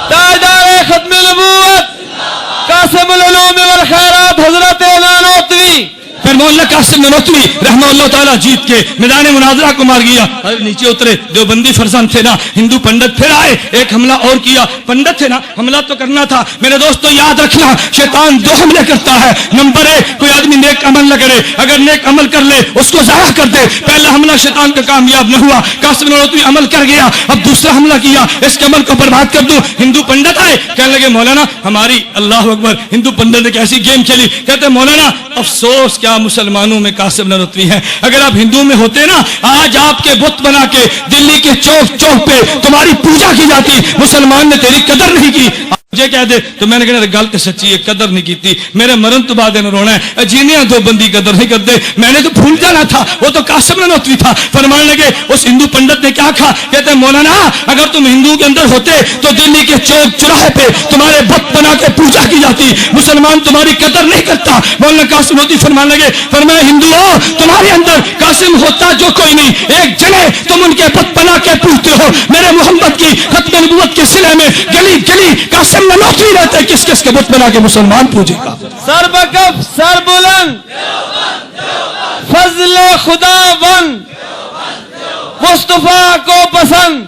تاجدار ختم نبوت قاسم العلوم والخیرات حضرت نانوتوی. پھر اگر مولانا قاسم نانوتوی رحمہ اللہ تعالیٰ جیت کے میدان مناظرہ کو مار گیا، اگر نیچے اترے دیوبندی فرزند تھے نا، ہندو پنڈت پھر آئے، ایک حملہ اور کیا، پنڈت تھے نا، حملہ تو کرنا تھا۔ میرے دوستو یاد رکھنا، شیطان دو حملے کرتا ہے۔ نمبر ایک، کوئی آدمی نیک عمل نہ کرے، اگر نیک عمل کر لے اس کو ضائع کر دے۔ پہلا حملہ شیطان کا کامیاب نہ ہوا، قاسم نانوتوی عمل کر گیا، اب دوسرا حملہ کیا، اس کے عمل کو برباد کر دوں۔ ہندو پنڈت آئے، کہنے لگے مولانا ہماری، اللہ اکبر، ہندو پنڈت نے کیسی گیم کھیلی، کہتے مولانا افسوس کیا مسلمانوں میں قاسم نانوتوی ہیں، اگر آپ ہندو میں ہوتے نا، آج آپ کے بت بنا کے دلی کے چوک چوک پہ تمہاری پوجا کی جاتی، مسلمان نے تیری قدر نہیں کی۔ مجھے کہہ دے تو میں نے کہنا گل تو سچی ہے، قدر نہیں کی، میرے مرن تو بعد رونا ہے، جینے دو بندی قدر نہیں کرتے، میں نے تو بھول جانا تھا، وہ تو قاسم نانوتوی تھا۔ فرمانے لگے اس ہندو پنڈت نے کیا کہا، کہتے مولانا اگر تم ہندو کے اندر ہوتے تو دلی کے چوک چوراہے پہ تمہارے بت بنا کے پوجا کی جاتی، مسلمان تمہاری قدر نہیں کرتا۔ مولانا قاسم نانوتوی فرمانے لگے، فرمایا ہندو ہو تمہارے اندر قاسم ہوتا جو کوئی نہیں، ایک جنے تم ان کے بت بنا کے پوجتے ہو، میرے محمد کی ختم نبوت کے سلے میں گلی گلی قاسم نانوتوی رہتے، کس کس کے بت بنا کے مسلمان پوجے گا؟ سر بکف سر بلند، فضل خدا بند، مصطفیٰ کو پسند۔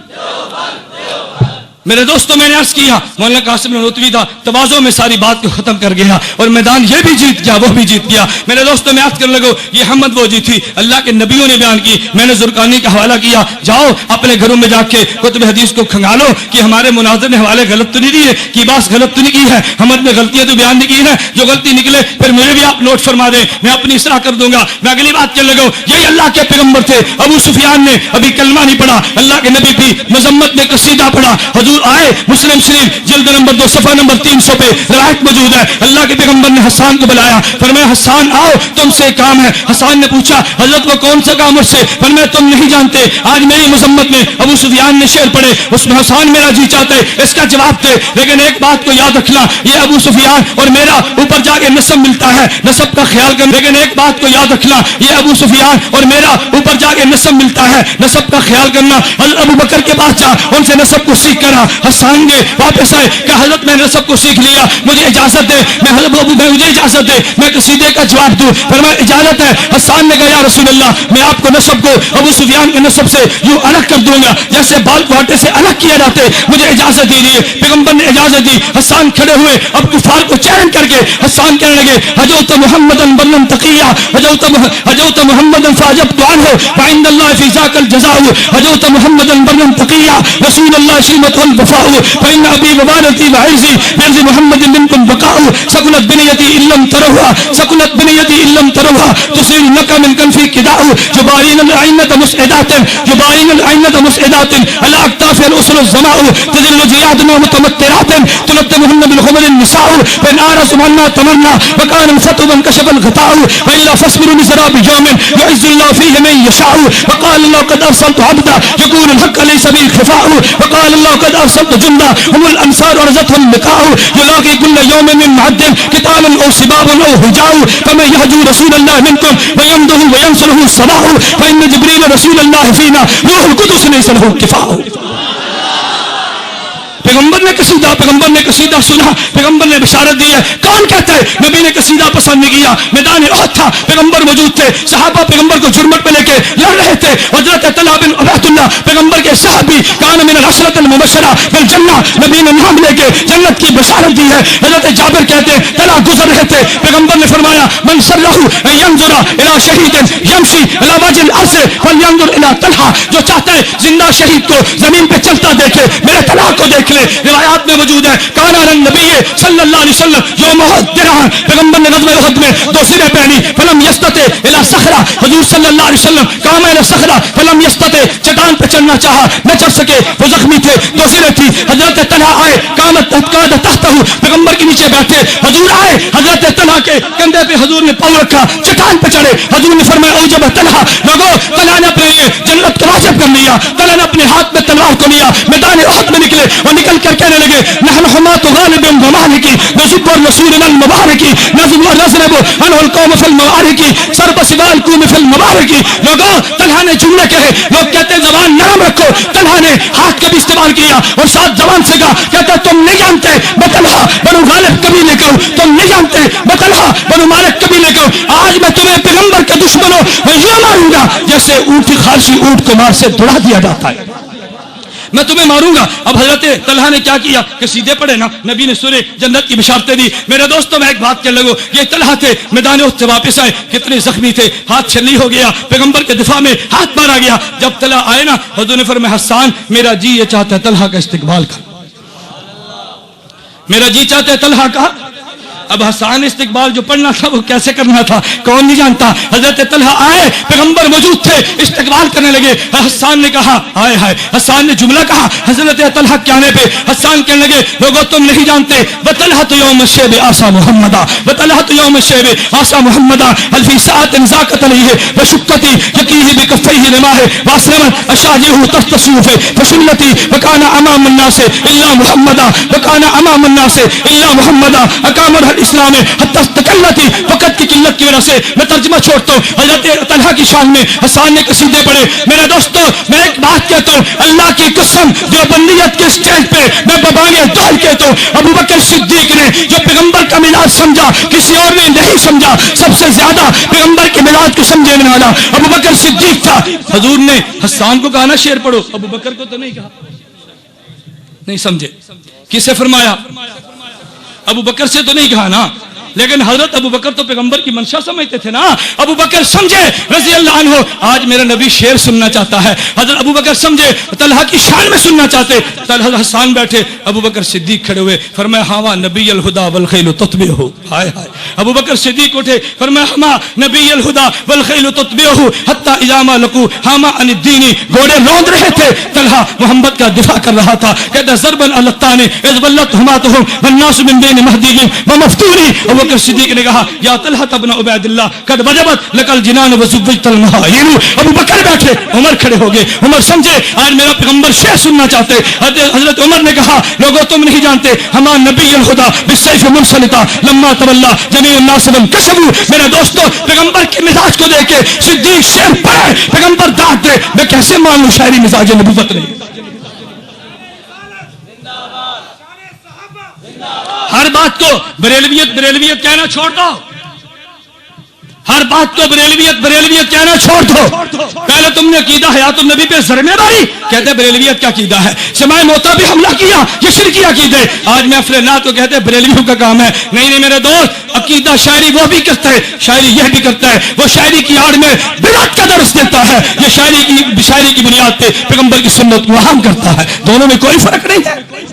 میرے دوستوں میں نے عرض کیا مولانا قاسم نانوتوی تھا، تواضع میں ساری بات کو ختم کر گیا اور میدان یہ بھی جیت گیا وہ بھی جیت گیا۔ میرے دوستوں میں عرض کرنے لگو یہ حمد وہ جی تھی اللہ کے نبیوں نے بیان کی، میں نے زرقانی کا حوالہ کیا، جاؤ اپنے گھروں میں جا کے کتب حدیث کو کھنگالو کہ ہمارے مناظر نے حوالے غلط تو نہیں دیے، کی بات غلط تو نہیں کی ہے، حمد نے غلطیاں تو بیان نہیں کی ہے، جو غلطی نکلے پھر مجھے بھی آپ نوٹ فرما دیں، میں اپنی اصلاح کر دوں گا۔ میں اگلی بات کرنے لگو، یہی اللہ کے پیغمبر تھے، ابو سفیان نے ابھی کلمہ نہیں پڑھا، اللہ کے نبی بھی مذمت میں قصیدہ پڑھا، حضور آئے مسلم شریف جلد نمبر 2 صفحہ نمبر 300 پہ روایت موجود ہے، اللہ کے پیغمبر نے حسان کو بلایا، فرمایا حسان آؤ تم سے کام ہے۔ حسان نے پوچھا حضرت وہ کون سا کام مجھ سے؟ فرمایا تم نہیں جانتے، آج میری مذمت میں ابو سفیان نے شعر پڑھے، اس میں حسان میرا جی چاہتے اس کا جواب دے، لیکن ایک بات کو یاد رکھنا، یہ ابو سفیان اور میرا اوپر جا کے نسب ملتا ہے، نسب کا خیال کر، لیکن ایک بات کو یاد رکھنا، یہ ابو سفیان اور میرا اوپر جا کے نسب ملتا ہے، نسب کا خیال کرنا۔ ابو بکر کے پاس جا ان سے نسب کو سیکھ کرا، حسان نے واپس آئے کہ حضرت میں نے سب کو سیکھ لیا، مجھے اجازت دے، میں حضرت ابو میں مجھے اجازت دے میں قصیدے کا جواب دوں، فرمایا اجازت ہے۔ حسان نے کہا یا رسول اللہ میں آپ کو نسب کو ابو سفیان کے نسب سے یوں الگ کر دوں گا جیسے بال کو آٹے سے الگ کیا جاتے، مجھے اجازت دیجیے۔ پیغمبر نے اجازت دی، حسان کھڑے ہوئے، اب کفار کو چیلنج کر کے حسان کہنے لگے حجوت محمدن برا تقیہ، حجوت محمدن فاجبت عنہ فعند اللہ فی ذاک الجزاء، حجوت محمدن برا تقیہ رسول اللہ شیمت الوفاء، فإن أبي ووالدي وعزي بعز محمد منكم بقاء، سكنت بنيتي إن لم تروها، سكنت بنيتي إن لم تروها، تصير لك من كنفي كداء، جبارين الأعنة مسعدات، جبارين الأعنة مسعدات، على أكتاف الأسر الزماء، تذل زياد متمترات، تلتمهن بالخمر النساء، فإن آرزوا عنا تمنى، وكان الفتو من كشف الغطاء، وإلا فاصبروا لزراب يوم يعز الله فيه من يشاء، وقال الله قد أرسلت عبدا يقول الحق ليس به خفاء، وقال الله قد أرسلت جندا هم الأنصار ورزتهم اللقاء، يلاقي كل يوم من معد قتالا أو سبابا أو هجاء، فمن يهجو رسول الله منكم ويمده وينصره الصباح، فإن جبريل رسول الله فينا روح القدس ليس له كفاء۔ پیغمبر نے قصیدہ سنا، پیغمبر نے بشارت دی ہے، کون کہتا ہے نبی نے قصیدہ پسند نہیں کیا؟ میدان احد تھا، پیغمبر موجود تھے، صحابہ پیغمبر کو جرمٹ پہ لے کے لڑ رہے تھے، حضرت طلحہ بن عبید اللہ پیغمبر کے صحابی کان من العشرۃ المبشرہ بالجنہ، نبی نے نام لے کے جنت کی بشارت دی ہے۔ حضرت جابر کہتے ہیں طلحہ گزر رہے تھے، پیغمبر نے فرمایا من سرہ ان ينظر الى شہید یمشی علی وجه الارض فلینظر الى طلحہ، جو چاہتا ہے زندہ شہید کو زمین پہ چلتا دیکھے میرے طلحہ کو دیکھ لے۔ روایات میں موجود ہے کانا نبی صلی اللہ علیہ وسلم یوم احد درعا، پیغمبر نے غزوہ احد میں دو سریں پہنی، فلم یستطع الی صخرہ، حضور صلی اللہ علیہ وسلم قام الی صخرہ فلم یستطع، چٹان پہ چلنا چاہا نہ چل سکے، وہ زخمی تھے، دو سریں تھی۔ حضرت طلحہ آئے قامت قعد تحتہ، پیغمبر کے نیچے بیٹھے، حضور آئے حضرت طلحہ کے کندھے پہ حضور نے پاؤں رکھا، چٹان پہ چڑھے، حضور نے فرمایا اوجب طلحہ، لوگوں طلحہ نے اپنے لیے جنت کو واجب کر لیا، طلحہ نے اپنے ہاتھ میں تلوار کو لیا، میدان احد میں نکلے اور نکل کر کہنے لگے نحن حماة غالب ومالکی نزب الرسول المبارکی نزب عنہ القوم فی المبارکی سرب سوال قوم فی المبارکی۔ لوگوں طلحہ نے جملے کہے، لوگ کہتے ہیں زبان نرم رکھو، طلحہ نے ہاتھ کا بھی استعمال کیا اور ساتھ زبان سے کہا، کہتے ہیں تم نہیں جانتے میں طلحہ بنو غالب قبیلے کا ہوں، تم نہیں جانتے میں طلحہ بنو مالک قبیلے کا ہوں، آج میں تمہیں پیغمبر میں یوں ماروں گا جیسے اونٹ خارشی اونٹ کو مار سے دوڑا دیا جاتا ہے، میں تمہیں ماروں گا۔ اب حضرت طلحہ نے کیا کیا کہ سیدھے پڑے نا، نبی نے سورہ جنت کی بشارتیں دی۔ میرے دوستوں میں ایک بات کہنے لگو، یہ طلحہ تھے، میدان احد سے واپس آئے، کتنے زخمی تھے، ہاتھ چھلی ہو گیا، پیغمبر کے دفاع میں ہاتھ مارا گیا۔ جب طلحہ آئے نا، حضور نے فرمایا حسان میرا جی یہ چاہتا ہے طلحہ کا استقبال کر، میرا جی چاہتا ہے طلحہ کا۔ اب حسان استقبال جو پڑھنا تھا وہ کیسے کرنا تھا کون نہیں جانتا۔ حضرت طلحہ آئے، پیغمبر موجود تھے، استقبال کرنے لگے۔ حسان نے کہا آئے ہائے، حسان نے جملہ کہا حضرت طلحہ کے آنے پہ حسان کہنے لگے لوگوں تم نہیں جانتے وطلحۃ یوم الشیب آسا محمدا، وطلحۃ یوم الشیب آسا محمدا الفی ساعت ذاقت علیہ وشکتی یقیہ بکفیہ رماہ واسلم اشاجہ تحت السیوف فشلتی وکان امام الناس الا محمدا، وکان امام الناس الا محمدا اقام اسلام حتی استقلتی، وقت کی قلت کی وجہ سے میں ترجمہ چھوڑتا ہوں۔ حضرت طلحہ کی شان میں حسان نے قصیدے پڑھے۔ میرے دوستو میں ایک بات کہتا ہوں، اللہ کی قسم جو بندیت کے سٹیج پہ میں ببانگے ڈال کہتا ہوں، ابو بکر صدیق نے جو پیغمبر کا میلاد سمجھا کسی اور نے نہیں سمجھا، سب سے زیادہ پیغمبر کے میلاد کو سمجھنے والا ابو بکر صدیق تھا۔ حضور نے حسان کو کہا نا شعر پڑھو، ابو بکر کو تو نہیں کہا، نہیں سمجھے کسے فرمایا؟ ابو بکر سے تو نہیں کہا نا، لیکن حضرت ابو بکر تو پیغمبر کی منشا سمجھتے تھے نا، ابو بکر سمجھے رضی اللہ عنہ آج میرا نبی شعر سننا چاہتا ہے، حضرت ابو بکر سمجھے طلحہ کی شان میں سننا چاہتے۔ طلحہ حسان بیٹھے، ابو بکر صدیق کھڑے ہوئے، فرمایا ہاں نبی الہدا والخیل تتبعہ، ہائے ہائے۔ ابو بکر صدیق اٹھے، فرمایا ہاں نبی الہدا والخیل تتبعہ حتی اذا ما لقوا ہاما عن الدین، گھوڑے روند رہے تھے، طلحہ محمد کا دفاع کر رہا تھا، کہتا ضربا علی الطعن اذ ولت حماتهم والناس من بین مہدیهم ومفتونی۔ ابو بکر صدیق نے کہا یا طلحہ ابن عبید اللہ قد وجبت لك الجنان وزوجت المحارم۔ ابو بکر بیٹھے، عمر کھڑے ہو گئے، عمر سمجھے آج میرا پیغمبر شعر سننا چاہتے۔ حضرت عمر نے کہا لوگوں تم نہیں جانتے ہمارا نبی الہدا بالسیف منسلطا لما تولا جميع الناس وانكسبوا۔ میرے دوستو پیغمبر کے مزاج کو دیکھ کے صدیق شعر پڑھے، پیغمبر داد دے، میں کیسے مانوں شاعری مزاج نبوت نہیں؟ ہر بات کو بریلویت بریلویت کہنا چھوڑ دو، ہر بات کو بریلویت بریلویت کہنا چھوڑ دو۔ پہلے تم نے عقیدہ حیات النبی پہ ذرمے ماری، کہتے بریلویت کا عقیدہ ہے، سماع موتا بھی حملہ کیا، یہ شرکی عقیدے۔ آج محفل نعت کو کہتے بریلویوں کا کام ہے، نہیں نہیں میرے دوست، عقیدہ شاعری وہ بھی کرتا ہے، شاعری یہ بھی کرتا ہے، وہ شاعری کی آڑ میں بدعت کا درس دیتا ہے، یہ شاعری کی بنیاد پہ پیغمبر کی سنت کو عام کرتا ہے، دونوں میں کوئی فرق نہیں ہے۔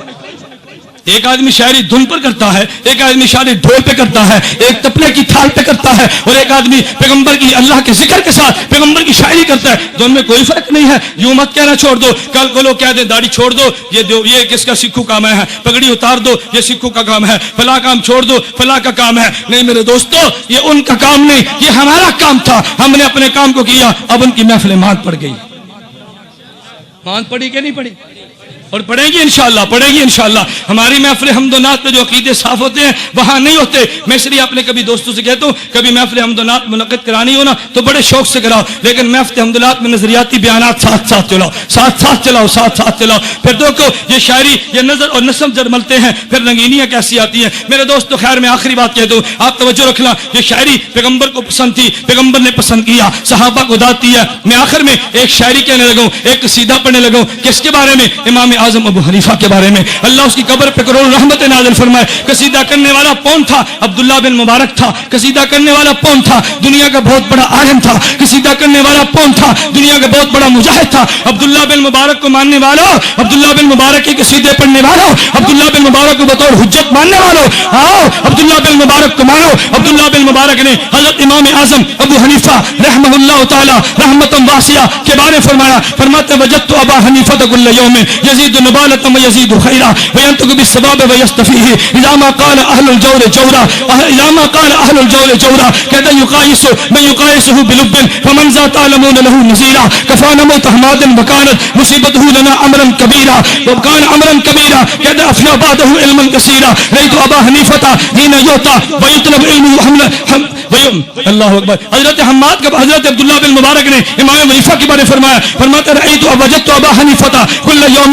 ایک آدمی شاعری دھن پر کرتا ہے، ایک آدمی شاعری ڈھول پہ کرتا ہے، ایک تپلے کی تھال پہ کرتا ہے، اور ایک آدمی پیغمبر کی اللہ کے ذکر کے ساتھ پیغمبر کی شاعری کرتا ہے، دونوں میں کوئی فرق نہیں ہے۔ یوں مت کہنا چھوڑ دو، کل کو لوگ کہہ دیں داڑھی چھوڑ دو، یہ کس کا سکھوں کام ہے، پگڑی اتار دو یہ سکھوں کا کام ہے، فلاں کام چھوڑ دو فلاں کا کام ہے۔ نہیں میرے دوستو یہ ان کا کام نہیں، یہ ہمارا کام تھا، ہم نے اپنے کام کو کیا، اب ان کی محفلیں ماند پڑ گئی۔ ماند پڑی کہ نہیں پڑی؟ اور پڑھیں گی انشاءاللہ، پڑھیں گی انشاءاللہ۔ ہماری محفل حمد و نعت میں جو عقیدے صاف ہوتے ہیں وہاں نہیں ہوتے۔ میں اس لیے اپنے کبھی دوستوں سے کہتا ہوں کبھی محفل حمد و نعت منعقد کرانی ہو نا تو بڑے شوق سے کراؤ، لیکن محفل حمد و نعت میں نظریاتی بیانات ساتھ ساتھ چلاؤ، ساتھ ساتھ چلاؤ، ساتھ ساتھ چلاؤ۔ پھر دیکھو یہ شاعری یہ نظر اور نسم جب ملتے ہیں پھر رنگینیاں کیسی آتی ہیں۔ میرے دوستو خیر میں آخری بات کہتا ہوں، آپ توجہ رکھنا، یہ شاعری پیغمبر کو پسند تھی، پیغمبر نے پسند کیا، صحابہ کو داد دیا۔ میں آخر میں ایک شاعری کہنے لگا ہوں، ایک قصیدہ پڑھنے لگا ہوں، کس کے بارے میں؟ امام اعظم ابو حنیفہ کے بارے میں، اللہ اس کی قبر پہ کروڑ رحمت نازل فرمائے۔ قصیدہ کرنے والا کون تھا؟ عبداللہ بن مبارک تھا۔ قصیدہ کرنے والا کون تھا؟ دنیا کا بہت بڑا عالم تھا۔ قصیدہ کرنے والا کون تھا؟ دنیا کا بہت بڑا مجاہد تھا۔ عبداللہ بن مبارک کو ماننے والوں، عبداللہ بن مبارک کے قصیدے پڑھنے والوں، عبداللہ بن مبارک کو بطور حجت ماننے والوں، آؤ عبداللہ بن مبارک کو مانو۔ عبداللہ بن مبارک نے حضرت امام اعظم ابو حنیفہ رحمہ اللہ تعالی رحمۃ واسعہ کے بارے فرمایا، فرماتے وجدت ابا حنیفہ کل یوم یزید نبالۃ ویزید خیرا وینطق بالصواب ویستفیہ اذا ما قال اہل الجور جورا، اذا ما قال اہل الجور جورا کہتا یقایس من یقایسہ بلب فمن ذا تعلمون له نذیرا کفانا موت حماد وکانت مصیبته لنا امرا کبیرا وکان امرا کبیرا کہتا افنا بعده علما کثیرا رأیت ابا حنیفہ حین یؤتی ویطلب علمه اللہ اکبر۔ حضرت حماد کا حضرت عبداللہ بن مبارک نے امام حنیفہ کے بارے فرمایا، فرماتا رأیت وجدت ابا حنیفہ کل یوم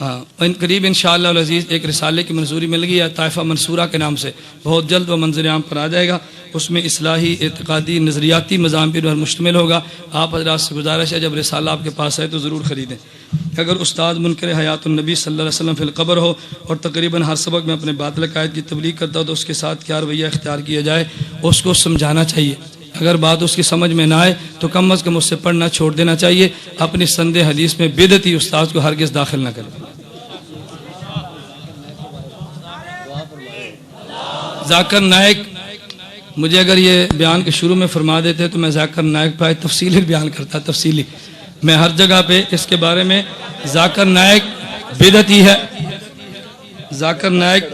ان قریب انشاءاللہ العزیز ایک رسالے کی منظوری مل گئی ہے طائفہ منصورہ کے نام سے، بہت جلد وہ منظر عام پر آ جائے گا. اس میں اصلاحی، اعتقادی، نظریاتی مضامین پر مشتمل ہوگا. آپ حضرات سے گزارش ہے جب رسالہ آپ کے پاس ہے تو ضرور خریدیں. اگر استاد منکر حیات النبی صلی اللہ علیہ وسلم فی القبر ہو اور تقریباً ہر سبق میں اپنے باطل عقائد کی تبلیغ کرتا ہو تو اس کے ساتھ کیا رویہ اختیار کیا جائے؟ اس کو سمجھانا چاہیے. اگر بات اس کی سمجھ میں نہ آئے تو کم از کم اس سے پڑھنا چھوڑ دینا چاہیے. اپنی سند حدیث میں بدعتی استاد کو ہرگز داخل نہ کرے. ذاکر نائک، مجھے اگر یہ بیان کے شروع میں فرما دیتے تو میں ذاکر نائک پہ تفصیلی بیان کرتا. تفصیلی میں ہر جگہ پہ اس کے بارے میں ذاکر نائک بدعتی ہے. ذاکر نائک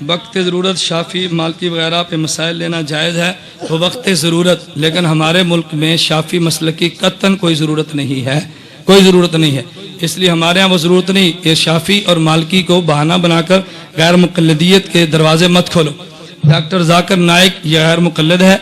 وقت ضرورت شافی، مالکی وغیرہ پہ مسائل لینا جائز ہے وہ وقت ضرورت، لیکن ہمارے ملک میں شافی مسلک کی قطعاً کوئی ضرورت نہیں ہے، کوئی ضرورت نہیں ہے. اس لیے ہمارے ہاں وہ ضرورت نہیں کہ شافی اور مالکی کو بہانہ بنا کر غیر مقلدیت کے دروازے مت کھولو. ڈاکٹر ذاکر نائک یہ غیر مقلد ہے،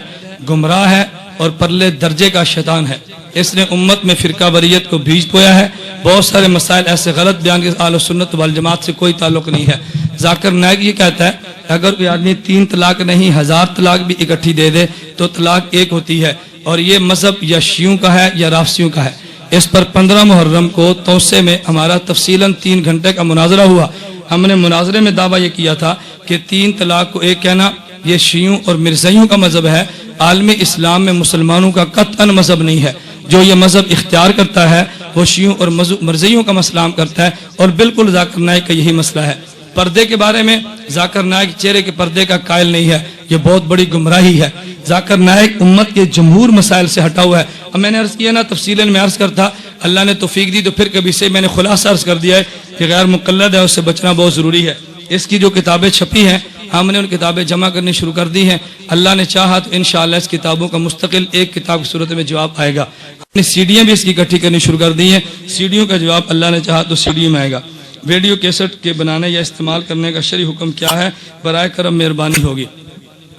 گمراہ ہے اور پرلے درجے کا شیطان ہے. اس نے امت میں فرقہ واریت کو بیج بویا ہے. بہت سارے مسائل ایسے غلط بیان کے اہل سنت والجماعت سے کوئی تعلق نہیں ہے. ذاکر نائک یہ کہتا ہے اگر کوئی آدمی 3 طلاق نہیں 1000 طلاق بھی اکٹھی دے دے تو طلاق ایک ہوتی ہے، اور یہ مذہب یا شیعوں کا ہے یا رافضیوں کا ہے. اس پر 15 محرم کو توسے میں ہمارا تفصیلاً 3 گھنٹے کا مناظرہ ہوا. ہم نے مناظرے میں دعویٰ یہ کیا تھا کہ 3 طلاق کو ایک کہنا یہ شیعوں اور مرزائیوں کا مذہب ہے. عالم اسلام میں مسلمانوں کا قطعاً مذہب نہیں ہے. جو یہ مذہب اختیار کرتا ہے وہ شیعوں اور مرزائیوں کا مسئلہ کرتا ہے، اور بالکل ذاکر نائک کا یہی مسئلہ ہے. پردے کے بارے میں ذاکر نائک چہرے کے پردے کا قائل نہیں ہے، یہ بہت بڑی گمراہی ہے. ذاکر نائک امت کے جمہور مسائل سے ہٹا ہوا ہے. اب میں نے عرض کیا نا تفصیلاً میں عرض کرتا، اللہ نے توفیق دی تو پھر کبھی سے میں نے خلاصہ عرض کر دیا ہے کہ غیر مقلد ہے، اس سے بچنا بہت ضروری ہے. اس کی جو کتابیں چھپی ہیں ہم نے ان کتابیں جمع کرنی شروع کر دی ہیں. اللہ نے چاہا تو انشاءاللہ اس کتابوں کا مستقل ایک کتاب کی صورت میں جواب آئے گا. ہم نے سیڈیاں بھی اس کی اکٹھی کرنی شروع کر دی ہیں. سیڈیوں کا جواب اللہ نے چاہا تو سیڈیوں میں آئے گا. ویڈیو کیسٹ کے بنانے یا استعمال کرنے کا شرعی حکم کیا ہے؟ برائے کرم مہربانی ہوگی.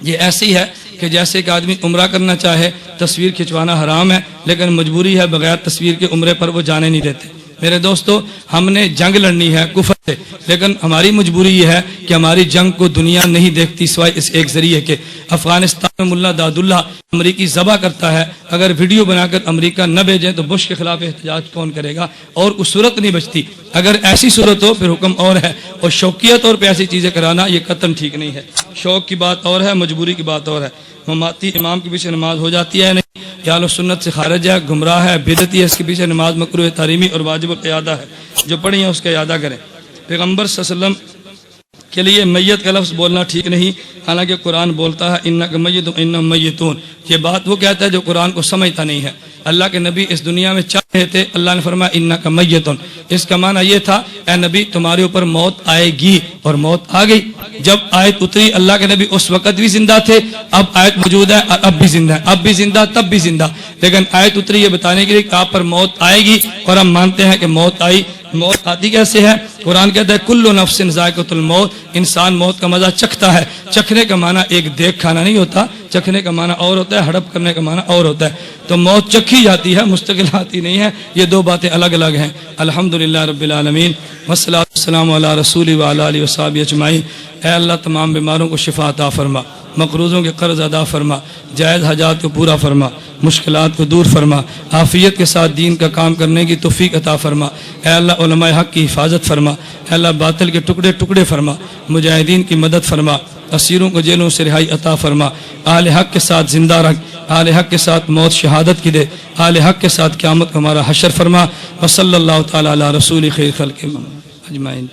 یہ ایسی ہے کہ جیسے کہ آدمی عمرہ کرنا چاہے، تصویر کھنچوانا حرام ہے لیکن مجبوری ہے بغیر تصویر کے عمرے پر وہ جانے نہیں دیتے. میرے دوستو ہم نے جنگ لڑنی ہے کفر سے، لیکن ہماری مجبوری یہ ہے کہ ہماری جنگ کو دنیا نہیں دیکھتی سوائے اس ایک ذریعے کے. افغانستان میں ملا داد اللہ امریکی ذبح کرتا ہے، اگر ویڈیو بنا کر امریکہ نہ بھیجیں تو بش کے خلاف احتجاج کون کرے گا؟ اور اس صورت نہیں بچتی. اگر ایسی صورت ہو پھر حکم اور ہے، اور شوقیہ طور پہ ایسی چیزیں کرانا یہ قطعاً ٹھیک نہیں ہے. شوق کی بات اور ہے، مجبوری کی بات اور ہے. مماتی امام کے پیچھے نماز ہو جاتی ہے نہیں، یا اہل سنت سے خارج ہے، گمراہ ہے، بدعتی ہے، اس کے پیچھے نماز مکروہ تحریمی اور واجب القیادہ ہے. جو پڑھی ہیں اس کا اعادہ کریں. پیغمبر صلی اللہ علیہ وسلم کے لیے میت کا لفظ بولنا ٹھیک نہیں، حالانکہ قرآن بولتا ہے انک میت انہم میتون. یہ بات وہ کہتا ہے جو قرآن کو سمجھتا نہیں ہے. اللہ کے نبی اس دنیا میں چل رہے تھے، اللہ نے فرمایا انک میتون. اس کا معنی یہ تھا اے نبی تمہارے اوپر موت آئے گی، اور موت آ گئی. جب آیت اتری اللہ کے نبی اس وقت بھی زندہ تھے، اب آیت موجود ہے اور اب بھی زندہ ہے، اب بھی زندہ تب بھی زندہ. لیکن آیت اتری یہ بتانے کے لیے کہ آپ پر موت آئے گی، اور ہم مانتے ہیں کہ موت آئی. موت آتی کیسے ہے؟ قرآن کہتا ہے کل نفس ذائقۃ الموت. انسان موت کا مزہ چکھتا ہے. چکھنے کا معنی ایک دیکھ کھانا نہیں ہوتا، چکھنے کا معنی اور ہوتا ہے، ہڑپ کرنے کا معنی اور ہوتا ہے. تو موت چکھی جاتی ہے، مستقل آتی نہیں ہے. یہ دو باتیں الگ الگ ہیں. الحمدللہ رب العالمین والصلاۃ والسلام علی رسول و علی آلہ وصحبہ اجمعین. اے اللہ تمام بیماروں کو شفا عطا فرما، مقروضوں کے قرض ادا فرما، جائز حاجات کو پورا فرما، مشکلات کو دور فرما، عافیت کے ساتھ دین کا کام کرنے کی توفیق عطا فرما. اے اللہ علماء حق کی حفاظت فرما. اے اللہ باطل کے ٹکڑے ٹکڑے فرما. مجاہدین کی مدد فرما. اسیروں کو جیلوں سے رہائی عطا فرما. اہل حق کے ساتھ زندہ رکھ. اہل حق کے ساتھ موت شہادت کی دے. اہل حق کے ساتھ قیامت کو ہمارا حشر فرما. وصلی اللہ تعالی علی رسول خیر خلق اجمعین.